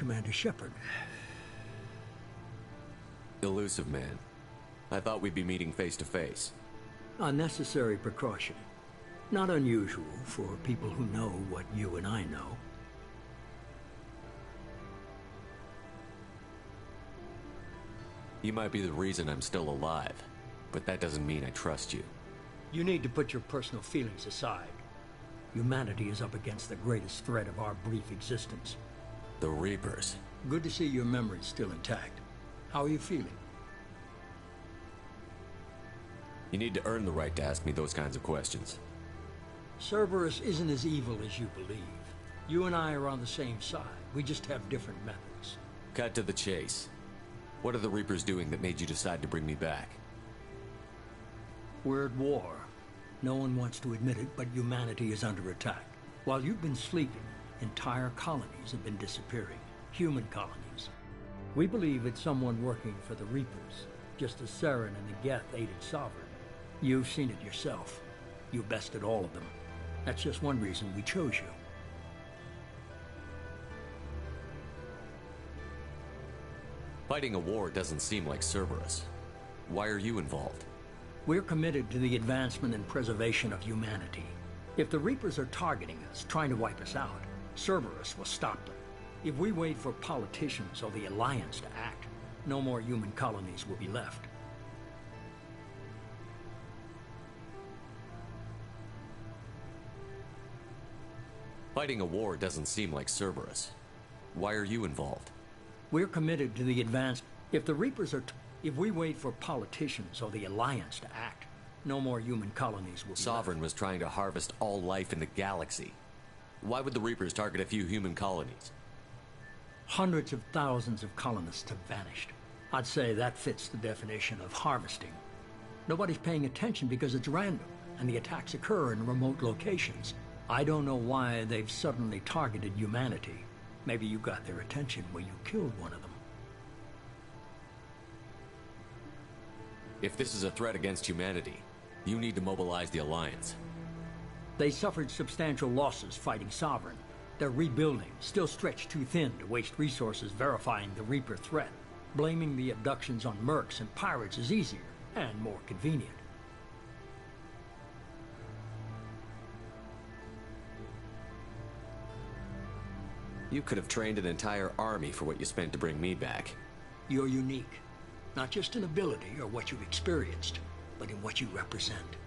Commander Shepard. Elusive man. I thought we'd be meeting face to face. A necessary precaution. Not unusual for people who know what you and I know. You might be the reason I'm still alive, but that doesn't mean I trust you. You need to put your personal feelings aside. Humanity is up against the greatest threat of our brief existence. The Reapers. Good to see your memory's still intact. How are you feeling? You need to earn the right to ask me those kinds of questions. Cerberus isn't as evil as you believe. You and I are on the same side. We just have different methods. Cut to the chase. What are the Reapers doing that made you decide to bring me back? We're at war. No one wants to admit it, but humanity is under attack. While you've been sleeping, entire colonies have been disappearing. Human colonies. We believe it's someone working for the Reapers, just as Saren and the Geth aided Sovereign. You've seen it yourself. You bested all of them. That's just one reason we chose you. Fighting a war doesn't seem like Cerberus. Why are you involved? We're committed to the advancement and preservation of humanity. If the Reapers are targeting us, trying to wipe us out, Cerberus will stop them. If we wait for politicians or the Alliance to act, no more human colonies will be left. Fighting a war doesn't seem like Cerberus. Why are you involved? We're committed to the advance. If the Reapers are... If we wait for politicians or the Alliance to act, no more human colonies will be Sovereign left. was trying to harvest all life in the galaxy. Why would the Reapers target a few human colonies? Hundreds of thousands of colonists have vanished. I'd say that fits the definition of harvesting. Nobody's paying attention because it's random, and the attacks occur in remote locations. I don't know why they've suddenly targeted humanity. Maybe you got their attention when you killed one of them. If this is a threat against humanity, you need to mobilize the Alliance. They suffered substantial losses fighting Sovereign. They're rebuilding, still stretched too thin to waste resources verifying the Reaper threat. Blaming the abductions on mercs and pirates is easier and more convenient. You could have trained an entire army for what you spent to bring me back. You're unique. Not just in ability or what you've experienced, but in what you represent.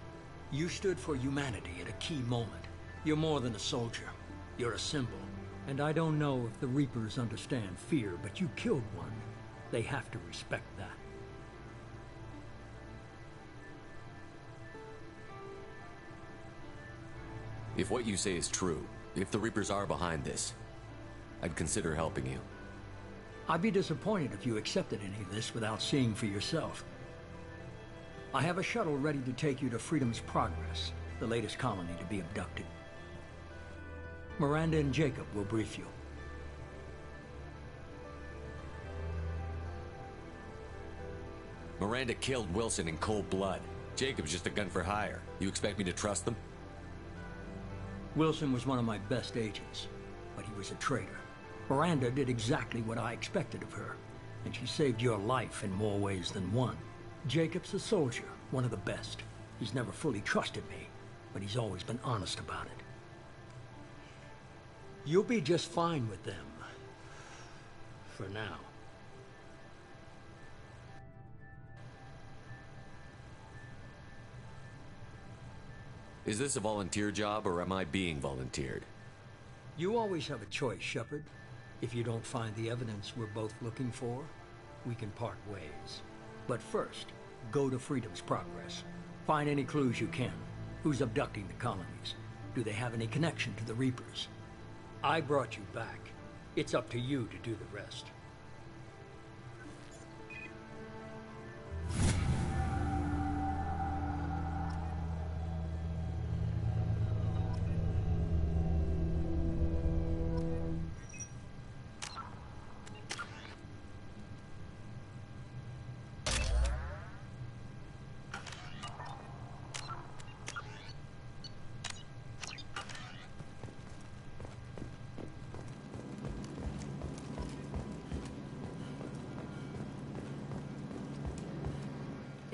You stood for humanity at a key moment. You're more than a soldier. You're a symbol. And I don't know if the Reapers understand fear, but you killed one. They have to respect that. If what you say is true, if the Reapers are behind this, I'd consider helping you. I'd be disappointed if you accepted any of this without seeing for yourself. I have a shuttle ready to take you to Freedom's Progress, the latest colony to be abducted. Miranda and Jacob will brief you. Miranda killed Wilson in cold blood. Jacob's just a gun for hire. You expect me to trust them? Wilson was one of my best agents, but he was a traitor. Miranda did exactly what I expected of her, and she saved your life in more ways than one. Jacob's a soldier, one of the best. He's never fully trusted me, but he's always been honest about it. You'll be just fine with them. For now. Is this a volunteer job, or am I being volunteered? You always have a choice, Shepard. If you don't find the evidence we're both looking for, we can part ways. But first, go to Freedom's Progress. Find any clues you can. Who's abducting the colonies? Do they have any connection to the Reapers? I brought you back. It's up to you to do the rest.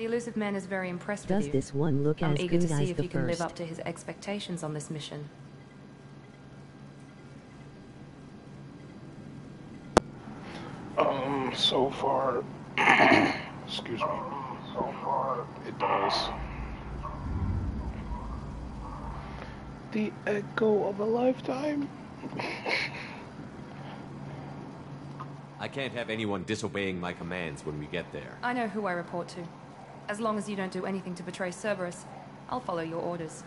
The elusive man is very impressed Does with you. this one look I'm as eager good to as see if the you can live first? up to his expectations on this mission. So far, excuse me, so far it does. The echo of a lifetime. I can't have anyone disobeying my commands when we get there. I know who I report to. As long as you don't do anything to betray Cerberus, I'll follow your orders.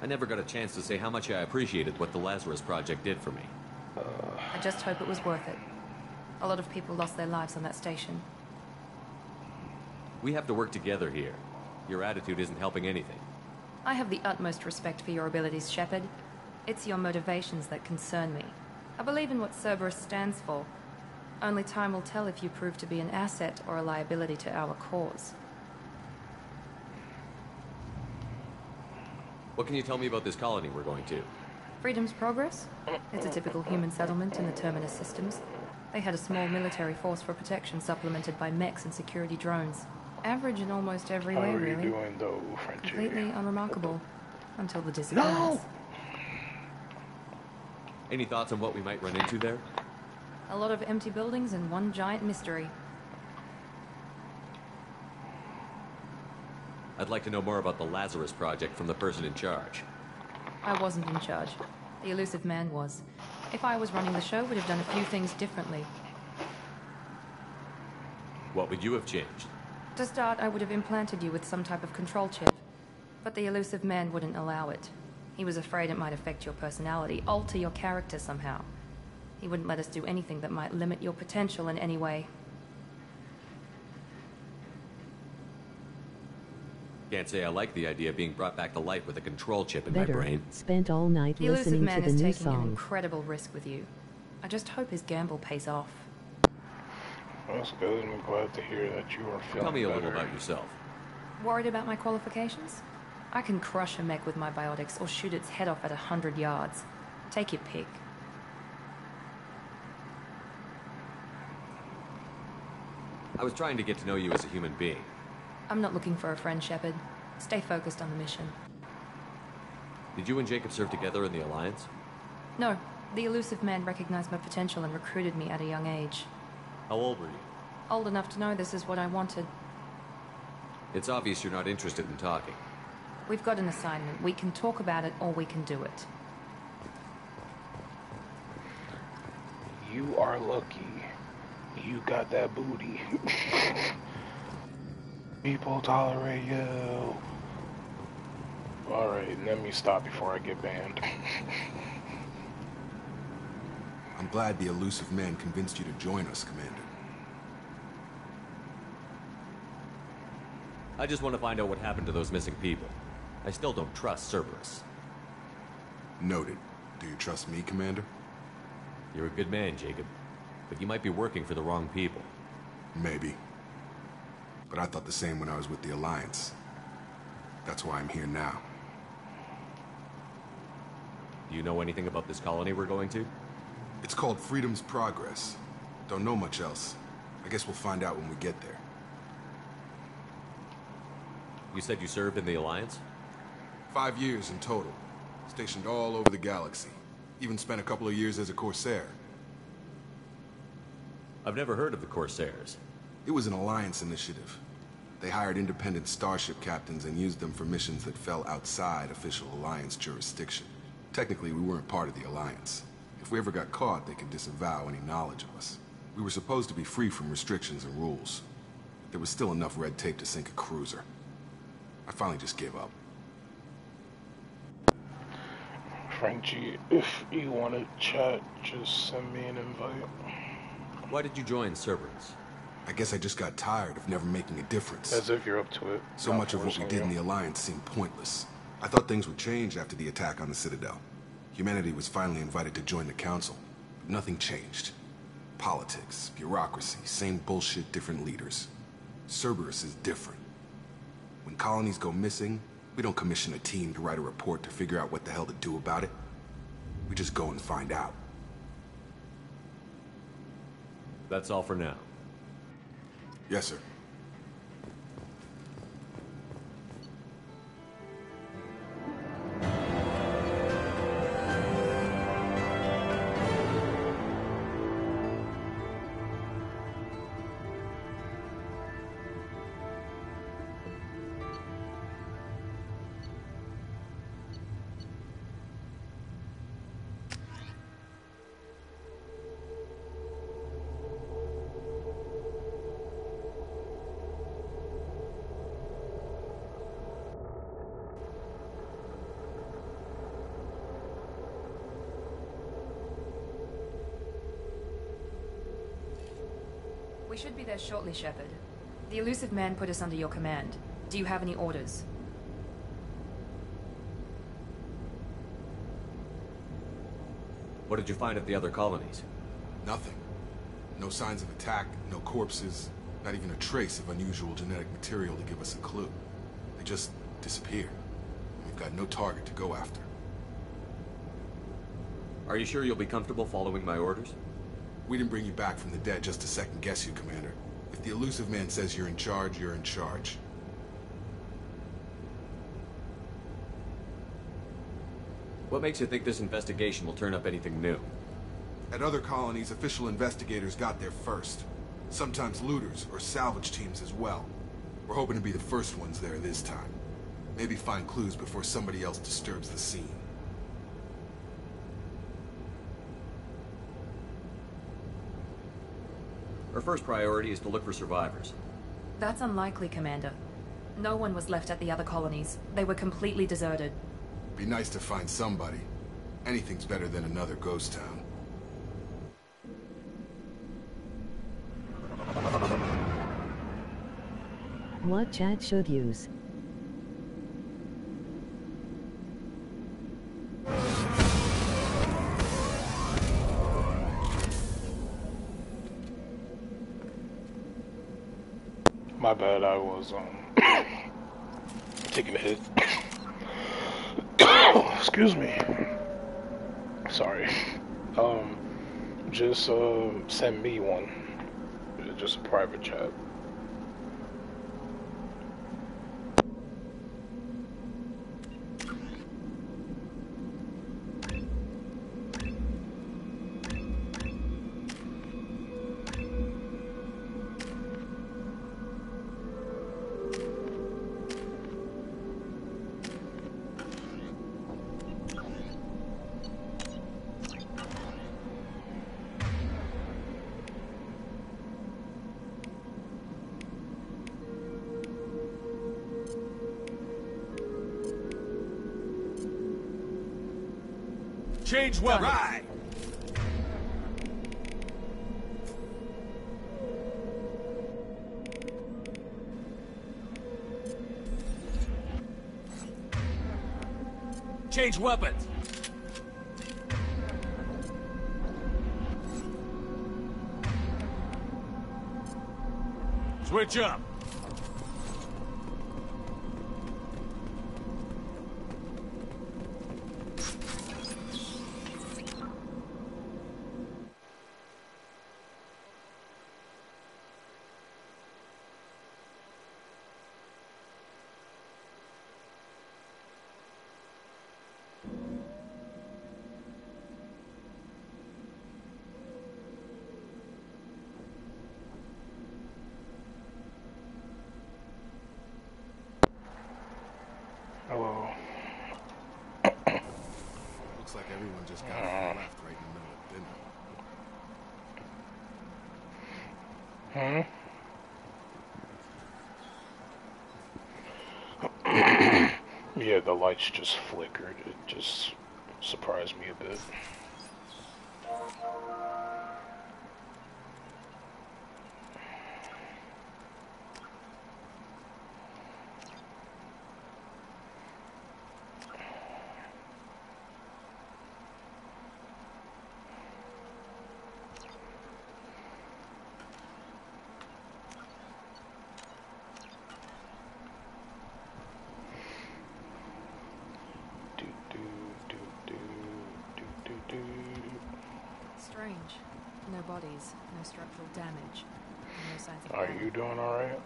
I never got a chance to say how much I appreciated what the Lazarus Project did for me. I just hope it was worth it. A lot of people lost their lives on that station. We have to work together here. Your attitude isn't helping anything. I have the utmost respect for your abilities, Shepard. It's your motivations that concern me. I believe in what Cerberus stands for. Only time will tell if you prove to be an asset or a liability to our cause. What can you tell me about this colony we're going to? Freedom's Progress? It's a typical human settlement in the Terminus systems. They had a small military force for protection supplemented by mechs and security drones. Average in almost every way, really. How are you doing, though, Frenchie? Completely unremarkable. Until the disappearance. No! Any thoughts on what we might run into there? A lot of empty buildings and one giant mystery. I'd like to know more about the Lazarus Project from the person in charge. I wasn't in charge. The elusive man was. If I was running the show, would have done a few things differently. What would you have changed? To start, I would have implanted you with some type of control chip. But the elusive man wouldn't allow it. He was afraid it might affect your personality, alter your character somehow. He wouldn't let us do anything that might limit your potential in any way. Can't say I like the idea of being brought back to life with a control chip in Better. my brain. Spent all night The elusive listening to man the is new taking an song. incredible risk with you. I just hope his gamble pays off. That's good. I'm glad to hear that you are feeling Tell me a better. little about yourself. Worried about my qualifications? I can crush a mech with my biotics or shoot its head off at 100 yards. Take your pick. I was trying to get to know you as a human being. I'm not looking for a friend, Shepard. Stay focused on the mission. Did you and Jacob serve together in the Alliance? No, the elusive man recognized my potential and recruited me at a young age. How old were you? Old enough to know this is what I wanted. It's obvious you're not interested in talking. We've got an assignment. We can talk about it or we can do it. You are lucky. You got that booty. People tolerate you. Alright, let me stop before I get banned. I'm glad the elusive man convinced you to join us, Commander. I just want to find out what happened to those missing people. I still don't trust Cerberus. Noted. Do you trust me, Commander? You're a good man, Jacob. But you might be working for the wrong people. Maybe. But I thought the same when I was with the Alliance. That's why I'm here now. Do you know anything about this colony we're going to? It's called Freedom's Progress. Don't know much else. I guess we'll find out when we get there. You said you served in the Alliance? 5 years in total. Stationed all over the galaxy. Even spent a couple of years as a Corsair. I've never heard of the Corsairs. It was an Alliance initiative. They hired independent starship captains and used them for missions that fell outside official Alliance jurisdiction. Technically, we weren't part of the Alliance. If we ever got caught, they could disavow any knowledge of us. We were supposed to be free from restrictions and rules. But there was still enough red tape to sink a cruiser. I finally just gave up. Frenchie, if you want to chat, just send me an invite. Why did you join Cerberus? I guess I just got tired of never making a difference. As if you're up to it. So Not much of what we forcing did in you. the Alliance seemed pointless. I thought things would change after the attack on the Citadel. Humanity was finally invited to join the Council, but nothing changed. Politics, bureaucracy, same bullshit, different leaders. Cerberus is different. When colonies go missing, we don't commission a team to write a report to figure out what the hell to do about it. We just go and find out. That's all for now. Yes, sir. should be there shortly, Shepard. The elusive man put us under your command. Do you have any orders? What did you find at the other colonies? Nothing. No signs of attack, no corpses, not even a trace of unusual genetic material to give us a clue. They just disappeared. We've got no target to go after. Are you sure you'll be comfortable following my orders? We didn't bring you back from the dead just to second guess you, Commander. If the elusive man says you're in charge, you're in charge. What makes you think this investigation will turn up anything new? At other colonies, official investigators got there first. Sometimes looters or salvage teams as well. We're hoping to be the first ones there this time. Maybe find clues before somebody else disturbs the scene. Our first priority is to look for survivors. That's unlikely, Commander. No one was left at the other colonies. They were completely deserted. Be nice to find somebody. Anything's better than another ghost town. What chat should use? My bad, I was taking a hit. Excuse me. Sorry. Just send me one. Just a private chat. Change weapon. Right. Change weapons. Switch up. Hello. Looks like everyone just got left right in the middle of dinner. Yeah, the lights just flickered. It just surprised me a bit. Strange. No bodies, no structural damage, no signs of Are damage. you doing alright?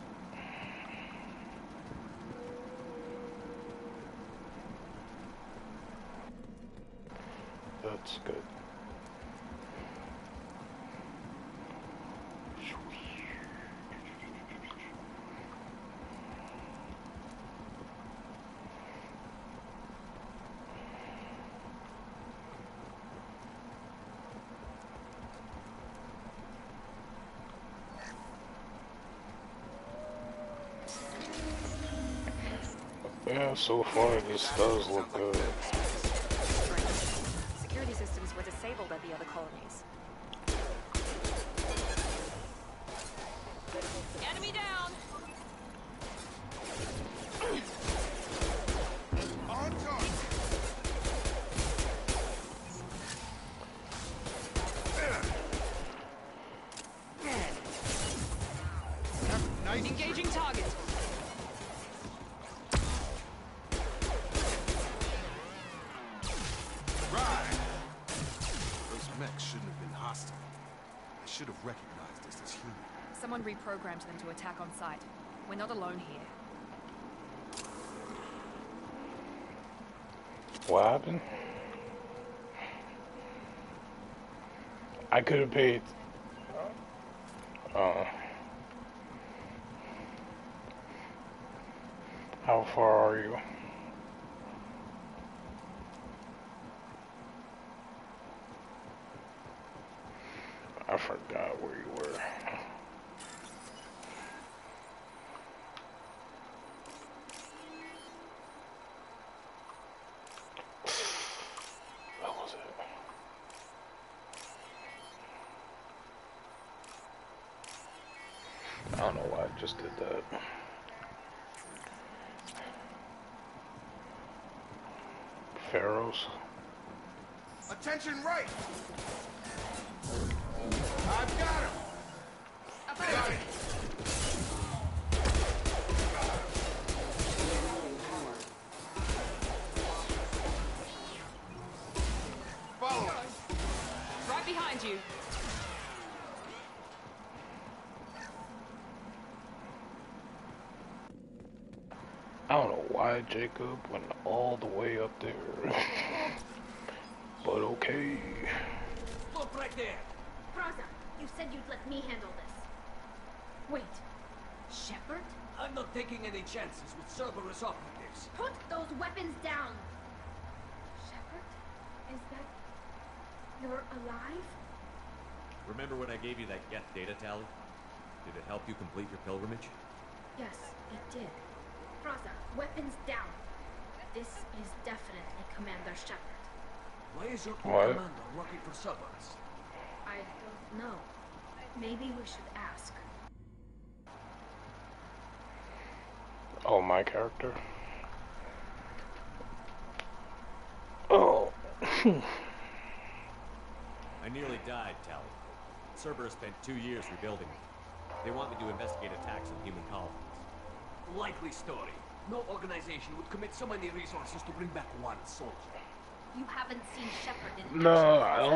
That's good. Yeah, so far this does look good. Security systems were disabled at the other colonies. should have recognized us as human. Someone reprogrammed them to attack on sight. We're not alone here. What happened? I could have paid. How far are you? I forgot where you were. What was it? I don't know why I just did that. Pharaohs. Attention right! I've got him! Got it! Follow us! Right behind you. I don't know why Jacob went all the way up there. But okay. Look right there! Praza, you said you'd let me handle this. Wait, Shepard? I'm not taking any chances with Cerberus operatives. Put those weapons down! Shepard? Is that... you're alive? Remember when I gave you that Geth data tally? Did it help you complete your pilgrimage? Yes, it did. Praza, weapons down. This is definitely Commander Shepard. Why is your What? commander working for Cerberus? I don't know. Maybe we should ask. Oh, my character. Oh. I nearly died, Tally. Cerberus spent 2 years rebuilding me. They want me to investigate attacks on human colonies. Likely story. No organization would commit so many resources to bring back one soldier. You haven't seen Shepard in No, action.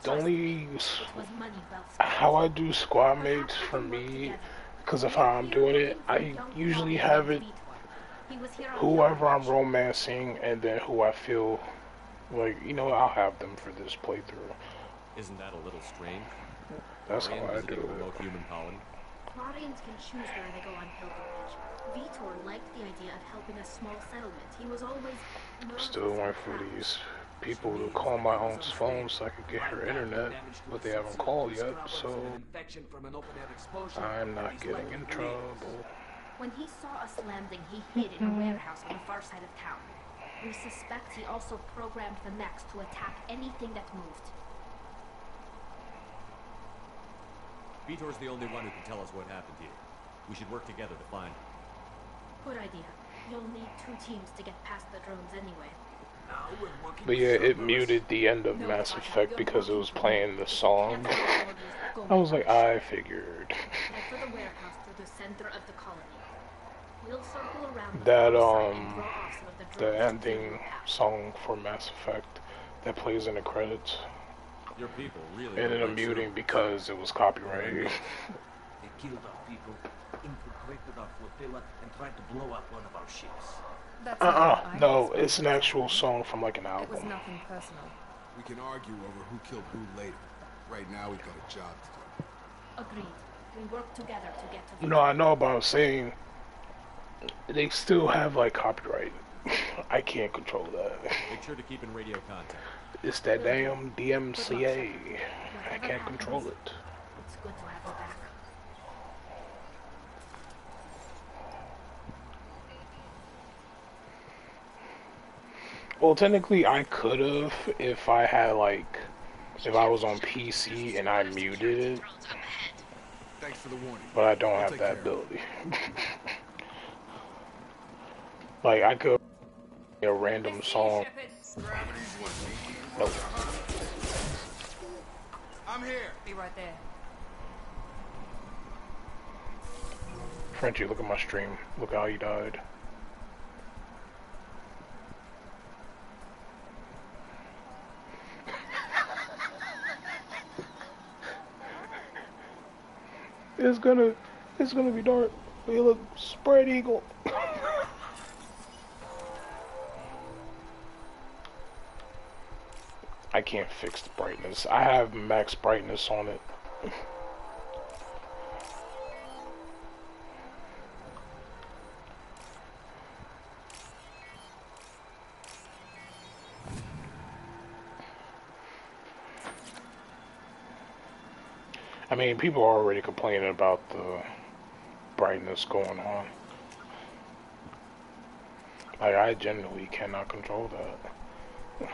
only It was money well spent. how I do squad mates for me, because of how I'm doing it, I usually have it whoever I'm romancing and then who I feel like, you know, I'll have them for this playthrough. Isn't that a little strange? That's how I do a it. remote human colony? Quarians can choose where they go on pilgrimage. Vitor liked the idea of helping a small settlement. He was always Still waiting for these people to call my own phone so I could get her internet, but they haven't called yet, so I'm not getting in trouble. When he saw us landing, he hid in a warehouse on the far side of town. We suspect he also programmed the mechs to attack anything that moved. Vitor's the only one who can tell us what happened here. We should work together to find him. Good idea. You'll need 2 teams to get past the drones anyway. But yeah, it muted the end of Mass Effect because it was playing the song. I was like, I figured. Head for the warehouse through the center of the colony. We'll circle around That the ending song for Mass Effect that plays in the credits. Your people really Ended up muting because it was copyrighted. They killed our people, infiltrated our flotilla, and tried to blow up one of our ships. No, it's an actual song from like an album. It was nothing personal. We can argue over who killed who later. Right now, we've got a job to do. Agreed. We work together to get to No, I know, but I'm saying they still have like copyright. I can't control that. Make sure to keep in radio contact. It's that damn DMCA. I can't control it. It's good to have you back. Well, technically, I could have if I had like, if I was on PC and I muted it. Thanks for the warning. But I don't have that ability. Like I could a random song. Nope. I'm here. Be right there. Frenchie, look at my stream. Look how he died. It's gonna be dark. We look spread eagle. I can't fix the brightness. I have max brightness on it. I mean, people are already complaining about the brightness going on. Like, I genuinely cannot control that.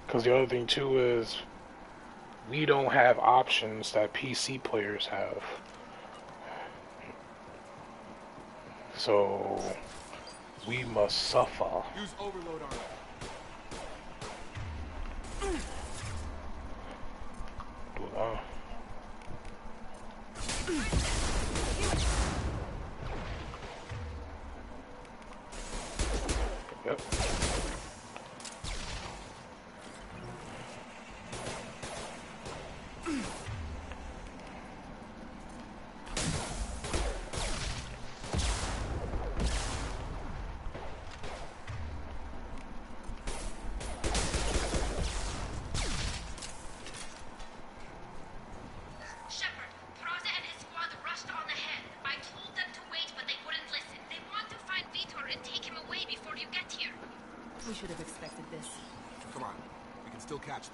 Because the other thing too is, we don't have options that PC players have. So, we must suffer. Use overload on it. Yep. We should have expected this. Come on, we can still catch them.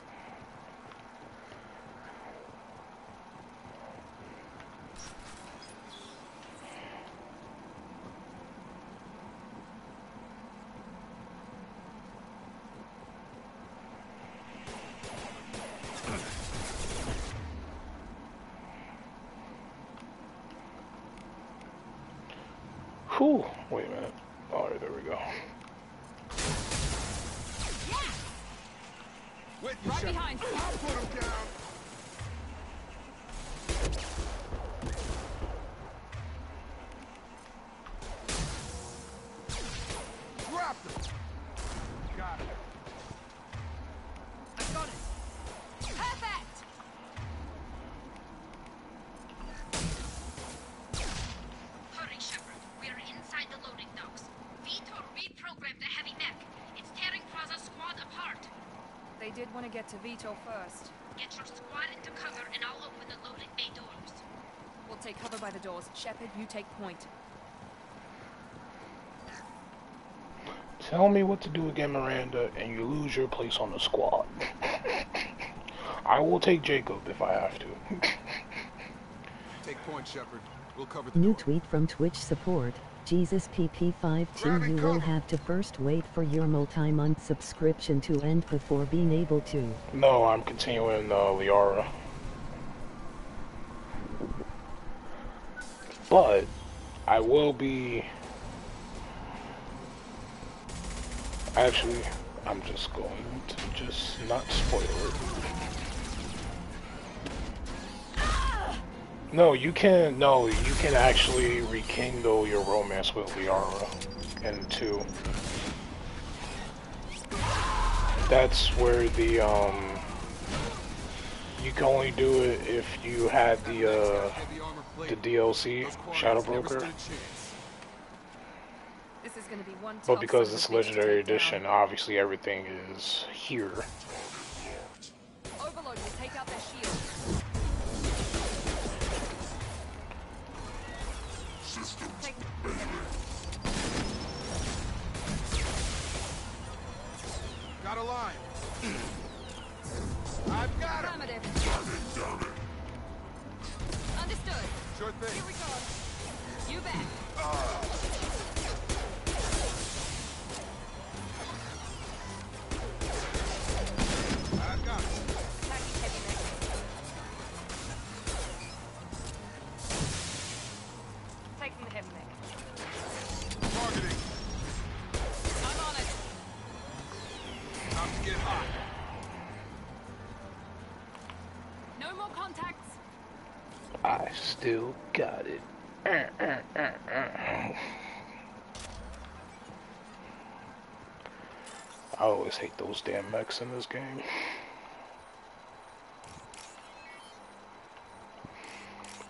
Whew, wait a minute. Alright, there we go. Right behind. I'll put him down. Drop him. Got it. I got it. Perfect. Hurry, Shepard. We are inside the loading docks. Vitor reprogrammed the heavy mech. It's tearing Praza's squad apart. They did want to get to Vito first. Get your squad into cover and I'll open the loading bay doors. We'll take cover by the doors. Shepard, you take point. Tell me what to do again, Miranda, and you lose your place on the squad. I will take Jacob if I have to. Take point, Shepard. We'll cover the New door. tweet from Twitch support. Jesus PP52, you will have to first wait for your multi-month subscription to end before being able to. No, I'm continuing Liara. But I will be... Actually, I'm just going to just not spoil it. No, you can actually rekindle your romance with Liara in 2. That's where the you can only do it if you had the DLC, Shadow Broker. This is going to be one. But because it's Legendary Edition, obviously everything is here. Overload will take out their shield. Got a line. I've got him. Understood. Sure thing. Here we go. You bet. I've got him. Attacking heavy mech. Taking the heavy mech. Targeting. I'm on it. Time to get hot. No more contacts. I still got it. I always hate those damn mechs in this game.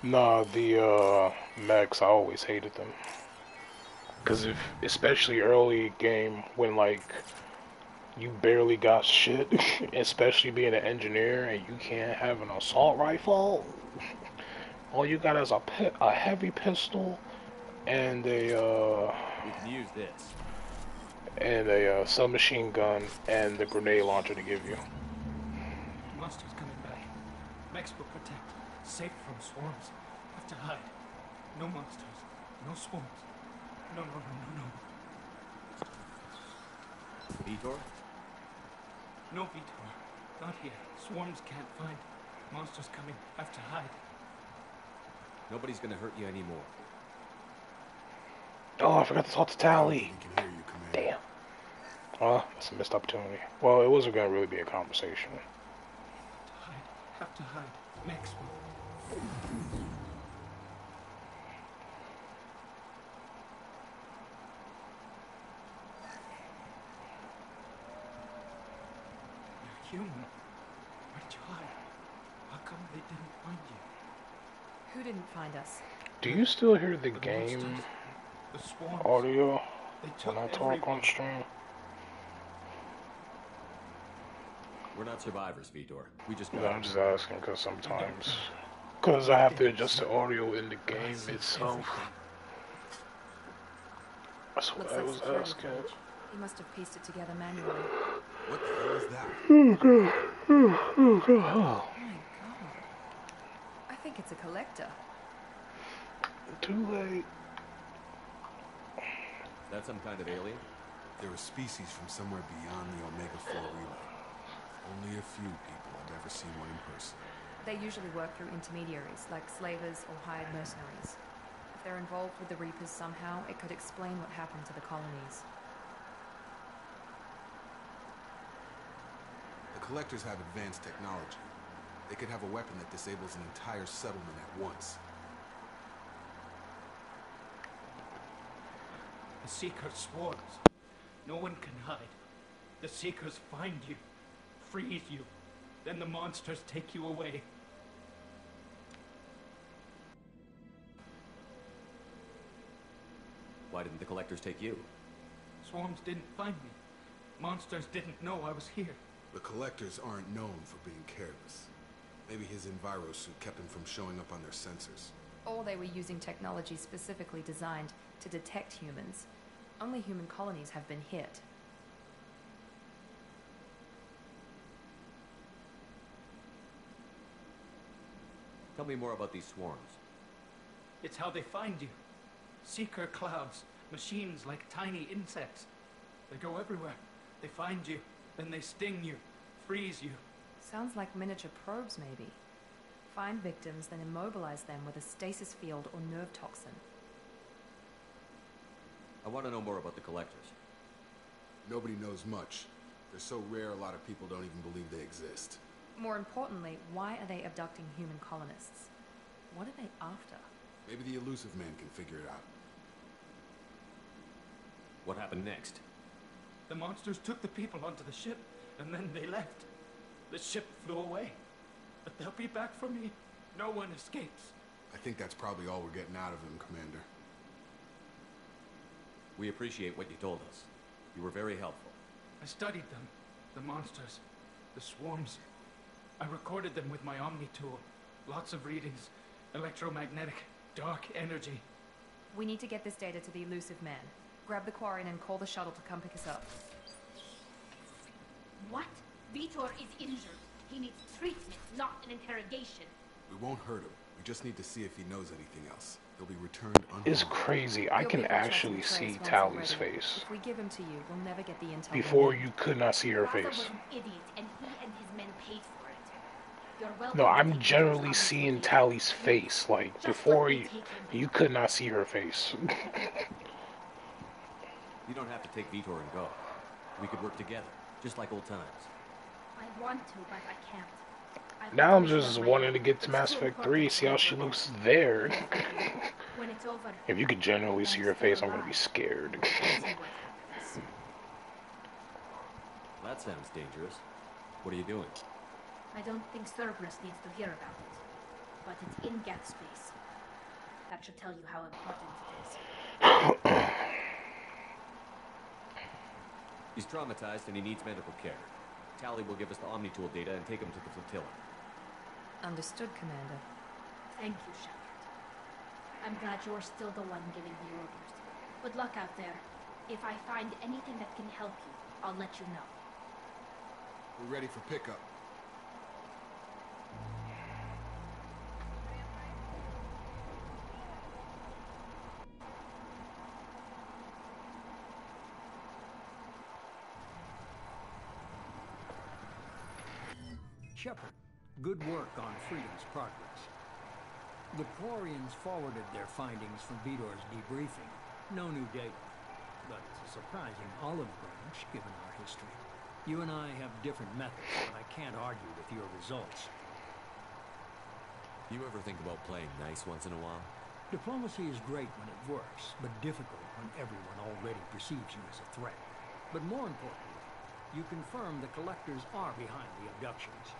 Nah, the mechs, I always hated them. Cause especially early game when like you barely got shit, especially being an engineer and you can't have an assault rifle. All you got is a heavy pistol and a We can use this. And a submachine gun and the grenade launcher to give you. Monsters coming back. Mechs will protect. Safe from swarms. Have to hide. No monsters. No swarms. No. Vitor? No, Vitor. Not here. Swarms can't find. Monsters coming. Have to hide. Nobody's gonna hurt you anymore. Oh, I forgot to talk to Tally. Damn. Well, that's a missed opportunity. Well, it wasn't gonna really be a conversation. Have to hide. Mechs will. You're human. Where'd you hide? How come they didn't find you? Who didn't find us? Do you still hear the game audio when I talk on stream? We're not survivors, Vitor. We just No, I'm just asking because sometimes... Because I have to adjust the audio in the game itself. That's what I was asking. He must have pieced it together manually. What the hell is that? Oh god. Oh god. My god. I think it's a collector. Too late. Is that some kind of alien? They're a species from somewhere beyond the Omega-4 relay. Only a few people have ever seen one in person. They usually work through intermediaries, like slavers or hired mercenaries. If they're involved with the Reapers somehow, it could explain what happened to the colonies. The Collectors have advanced technology. They could have a weapon that disables an entire settlement at once. The Seeker swarms. No one can hide. The Seekers find you, freeze you, then the monsters take you away. Why didn't the Collectors take you? Swarms didn't find me. Monsters didn't know I was here. The Collectors aren't known for being careless. Maybe his EnviroSuit kept him from showing up on their sensors. Or they were using technology specifically designed to detect humans. Only human colonies have been hit. Tell me more about these swarms. It's how they find you. Seeker clouds, machines like tiny insects. They go everywhere. They find you, then they sting you, freeze you. Sounds like miniature probes, maybe. Find victims, then immobilize them with a stasis field or nerve toxin. I want to know more about the Collectors. Nobody knows much. They're so rare, a lot of people don't even believe they exist. More importantly, why are they abducting human colonists? What are they after? Maybe the Elusive Man can figure it out. What happened next? The monsters took the people onto the ship, and then they left. The ship flew away. But they'll be back for me. No one escapes. I think that's probably all we're getting out of him, Commander. We appreciate what you told us. You were very helpful. I studied them. The monsters. The swarms. I recorded them with my Omni tool. Lots of readings. Electromagnetic. Dark energy. We need to get this data to the Elusive Man. Grab the Quarian and call the shuttle to come pick us up. What? Vitor is injured. He needs treatment, not an interrogation. We won't hurt him. We just need to see if he knows anything else. He'll be returned unharmed. It's crazy. I can actually see Tally's face. If we give him to you, we'll never get the intel. Before you could not see her Raza face. was an idiot, and he and his men paid for it. You're welcome. No, I'm generally seeing Tally's face. Like, before you could not see her face. You don't have to take Vitor and go. We could work together, just like old times. I want to, but I can't. Now I'm just wanting to get to Mass Effect 3, see how she looks there. When it's over, If you could generally see her face, I'm gonna be scared. That sounds dangerous. What are you doing? I don't think Cerberus needs to hear about it. But it's in Geth space. That should tell you how important it is. He's traumatized and he needs medical care. Tali will give us the Omnitool data and take him to the flotilla. Understood, Commander. Thank you, Shepard. I'm glad you're still the one giving the orders. Good luck out there. If I find anything that can help you, I'll let you know. We're ready for pickup. Shepard, good work on Freedom's progress. The Quarians forwarded their findings from Vidor's debriefing. No new data, but it's a surprising olive branch given our history. You and I have different methods, but I can't argue with your results. You ever think about playing nice once in a while? Diplomacy is great when it works, but difficult when everyone already perceives you as a threat. But more importantly, you confirm the Collectors are behind the abductions.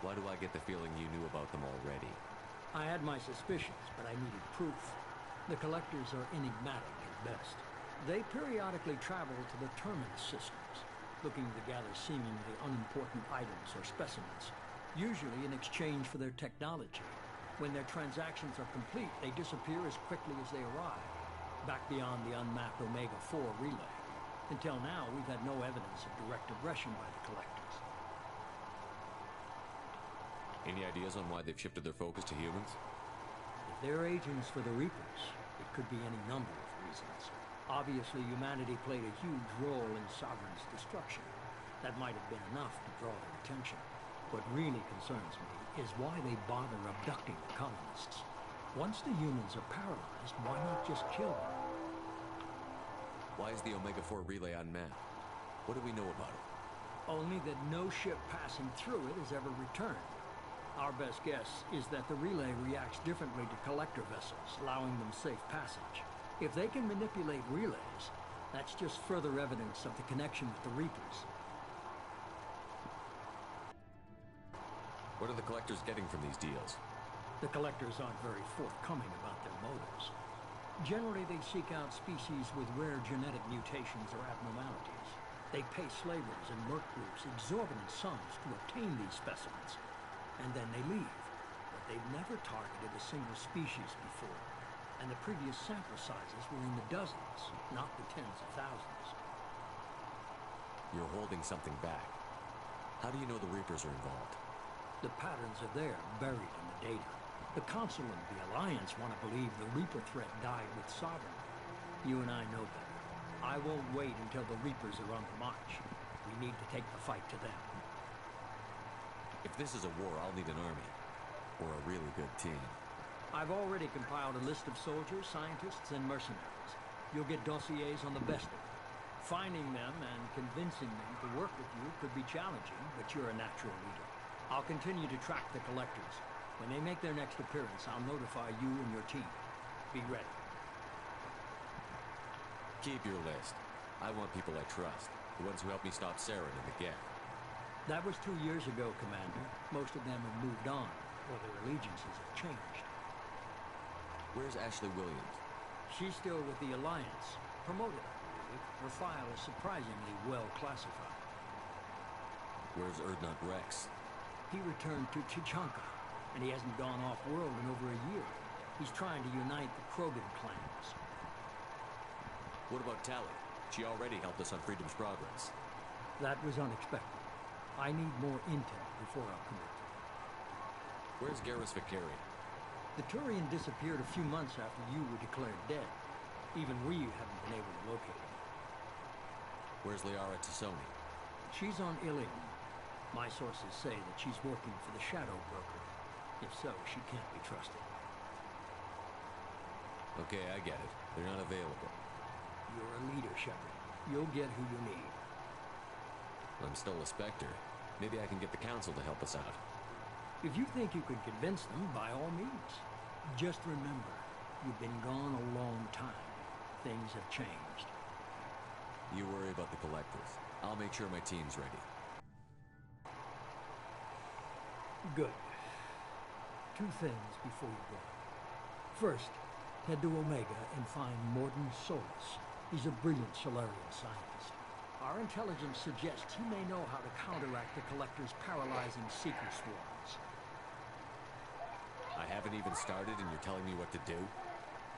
Why do I get the feeling you knew about them already? I had my suspicions, but I needed proof. The Collectors are enigmatic at best. They periodically travel to the Terminus systems, looking to gather seemingly unimportant items or specimens, usually in exchange for their technology. When their transactions are complete, they disappear as quickly as they arrive, back beyond the unmapped Omega-4 relay. Until now, we've had no evidence of direct aggression by the Collectors. Any ideas on why they've shifted their focus to humans? If they're agents for the Reapers, it could be any number of reasons. Obviously, humanity played a huge role in Sovereign's destruction. That might have been enough to draw their attention. What really concerns me is why they bother abducting the colonists. Once the humans are paralyzed, why not just kill them? Why is the Omega-4 relay unmapped? What do we know about it? Only that no ship passing through it has ever returned. Our best guess is that the relay reacts differently to collector vessels, allowing them safe passage. If they can manipulate relays, that's just further evidence of the connection with the Reapers. What are the Collectors getting from these deals? The Collectors aren't very forthcoming about their motives. Generally, they seek out species with rare genetic mutations or abnormalities. They pay slavers and merc groups exorbitant sums to obtain these specimens. And then they leave. But they've never targeted a single species before. And the previous sample sizes were in the dozens, not the tens of thousands. You're holding something back. How do you know the Reapers are involved? The patterns are there, buried in the data. The Council and the Alliance want to believe the Reaper threat died with Sovereign. You and I know better. I won't wait until the Reapers are on the march. We need to take the fight to them. If this is a war, I'll need an army. Or a really good team. I've already compiled a list of soldiers, scientists, and mercenaries. You'll get dossiers on the best of them. Finding them and convincing them to work with you could be challenging, but you're a natural leader. I'll continue to track the Collectors. When they make their next appearance, I'll notify you and your team. Be ready. Keep your list. I want people I trust. The ones who helped me stop Saren and the Geth. That was 2 years ago, Commander. Most of them have moved on, or their allegiances have changed. Where's Ashley Williams? She's still with the Alliance. Promoted, I believe. Her file is surprisingly well classified. Where's Erdnot Rex? He returned to Chichanka, and he hasn't gone off-world in over a year. He's trying to unite the Krogan clans. What about Tali? She already helped us on Freedom's progress. That was unexpected. I need more intel before I'll commit. Where's Garrus Vakarian? The Turian disappeared a few months after you were declared dead. Even we haven't been able to locate him. Where's Liara Tassoni? She's on Ilium. My sources say that she's working for the Shadow Broker. If so, she can't be trusted. Okay, I get it. They're not available. You're a leader, Shepard. You'll get who you need. I'm still a Spectre. Maybe I can get the Council to help us out. If you think you could convince them, by all means. Just remember, you've been gone a long time. Things have changed. You worry about the Collectors. I'll make sure my team's ready. Good. 2 things before you go. First, head to Omega and find Mordin Solus. He's a brilliant Solarian scientist. Our intelligence suggests he may know how to counteract the Collector's paralyzing Seeker swarms. I haven't even started and you're telling me what to do?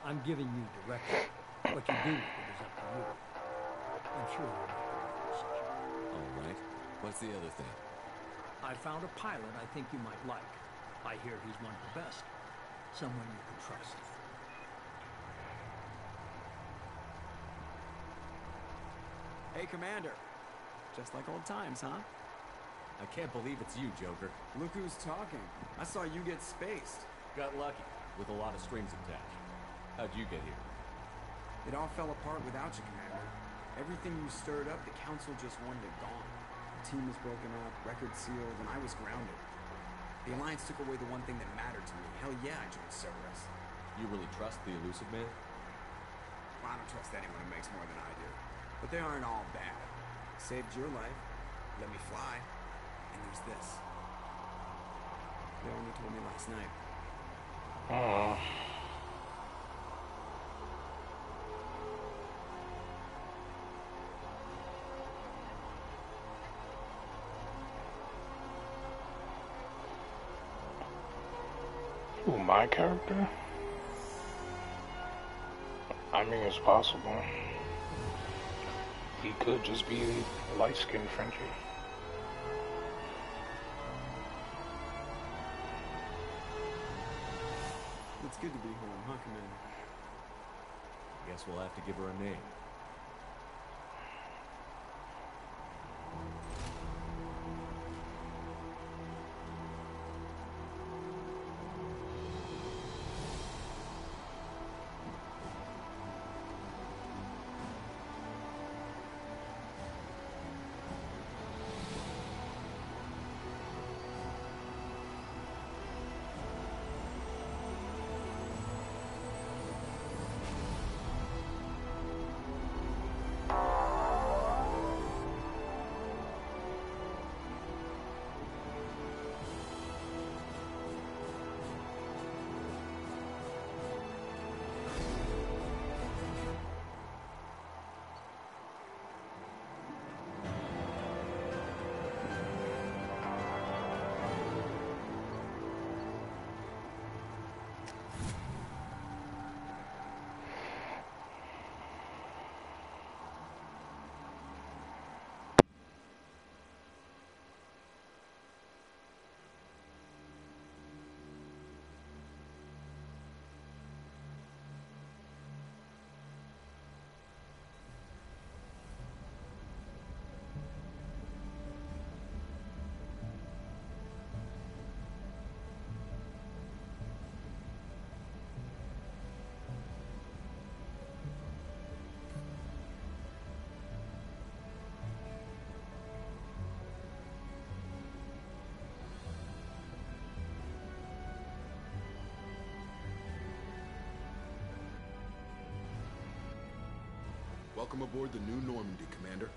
I'm giving you direction. What you do with it is up to you. I'm sure you'll make the right decision. All right. What's the other thing? I found a pilot I think you might like. I hear he's one of the best. Someone you can trust. Hey, Commander. Just like old times, huh? I can't believe it's you, Joker. Look who's talking. I saw you get spaced. Got lucky, with a lot of strings attached. How'd you get here? It all fell apart without you, Commander. Everything you stirred up, the Council just wanted it gone. The team was broken up, record sealed, and I was grounded. The Alliance took away the one thing that mattered to me. Hell yeah, I joined Cerberus. You really trust the Illusive Man? Well, I don't trust anyone who makes more than I do. But they aren't all bad. Saved your life, let me fly, and there's this. They only told me last night. Oh. Who, my character? I mean, it's possible. He could just be light-skinned Frenchie. It's good to be home, huh, Commander? Guess we'll have to give her a name. Welcome aboard the New Normandy, Commander.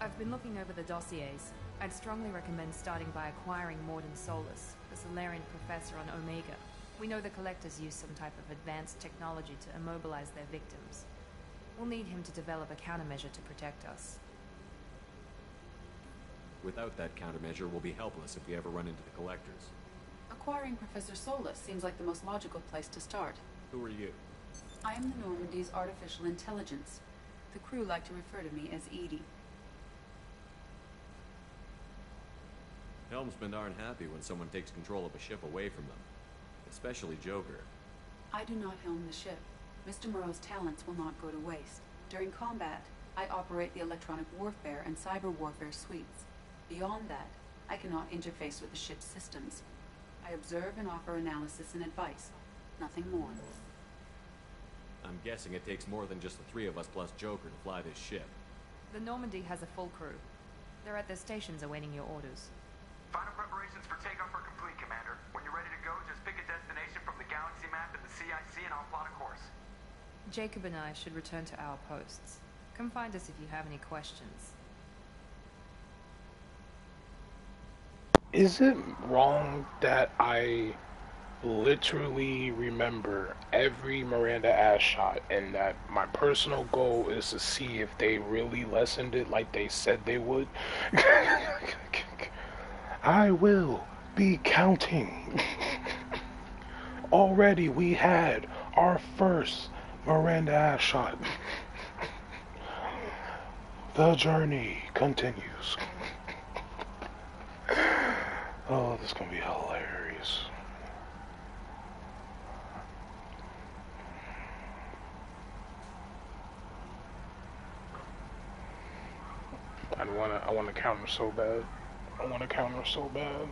I've been looking over the dossiers. I'd strongly recommend starting by acquiring Mordin Solus, the Solarian professor on Omega. We know the Collectors use some type of advanced technology to immobilize their victims. We'll need him to develop a countermeasure to protect us. Without that countermeasure, we'll be helpless if we ever run into the Collectors. Acquiring Professor Solus seems like the most logical place to start. Who are you? I am the Normandy's artificial intelligence. The crew like to refer to me as Edie. Helmsmen aren't happy when someone takes control of a ship away from them. Especially Joker. I do not helm the ship. Mr. Moreau's talents will not go to waste. During combat, I operate the electronic warfare and cyber warfare suites. Beyond that, I cannot interface with the ship's systems. I observe and offer analysis and advice. Nothing more. I'm guessing it takes more than just the 3 of us plus Joker to fly this ship. The Normandy has a full crew. They're at their stations awaiting your orders. Final preparations for takeoff are complete, Commander. When you're ready to go, just pick a destination from the galaxy map and the CIC and I'll plot a course. Jacob and I should return to our posts. Come find us if you have any questions. Is it wrong that I literally remember every Miranda ass shot, and that my personal goal is to see if they really lessened it like they said they would? I will be counting. Already we had our first Miranda ass shot. The journey continues. Oh, this is gonna be hilarious. I wanna counter so bad. I wanna counter so bad.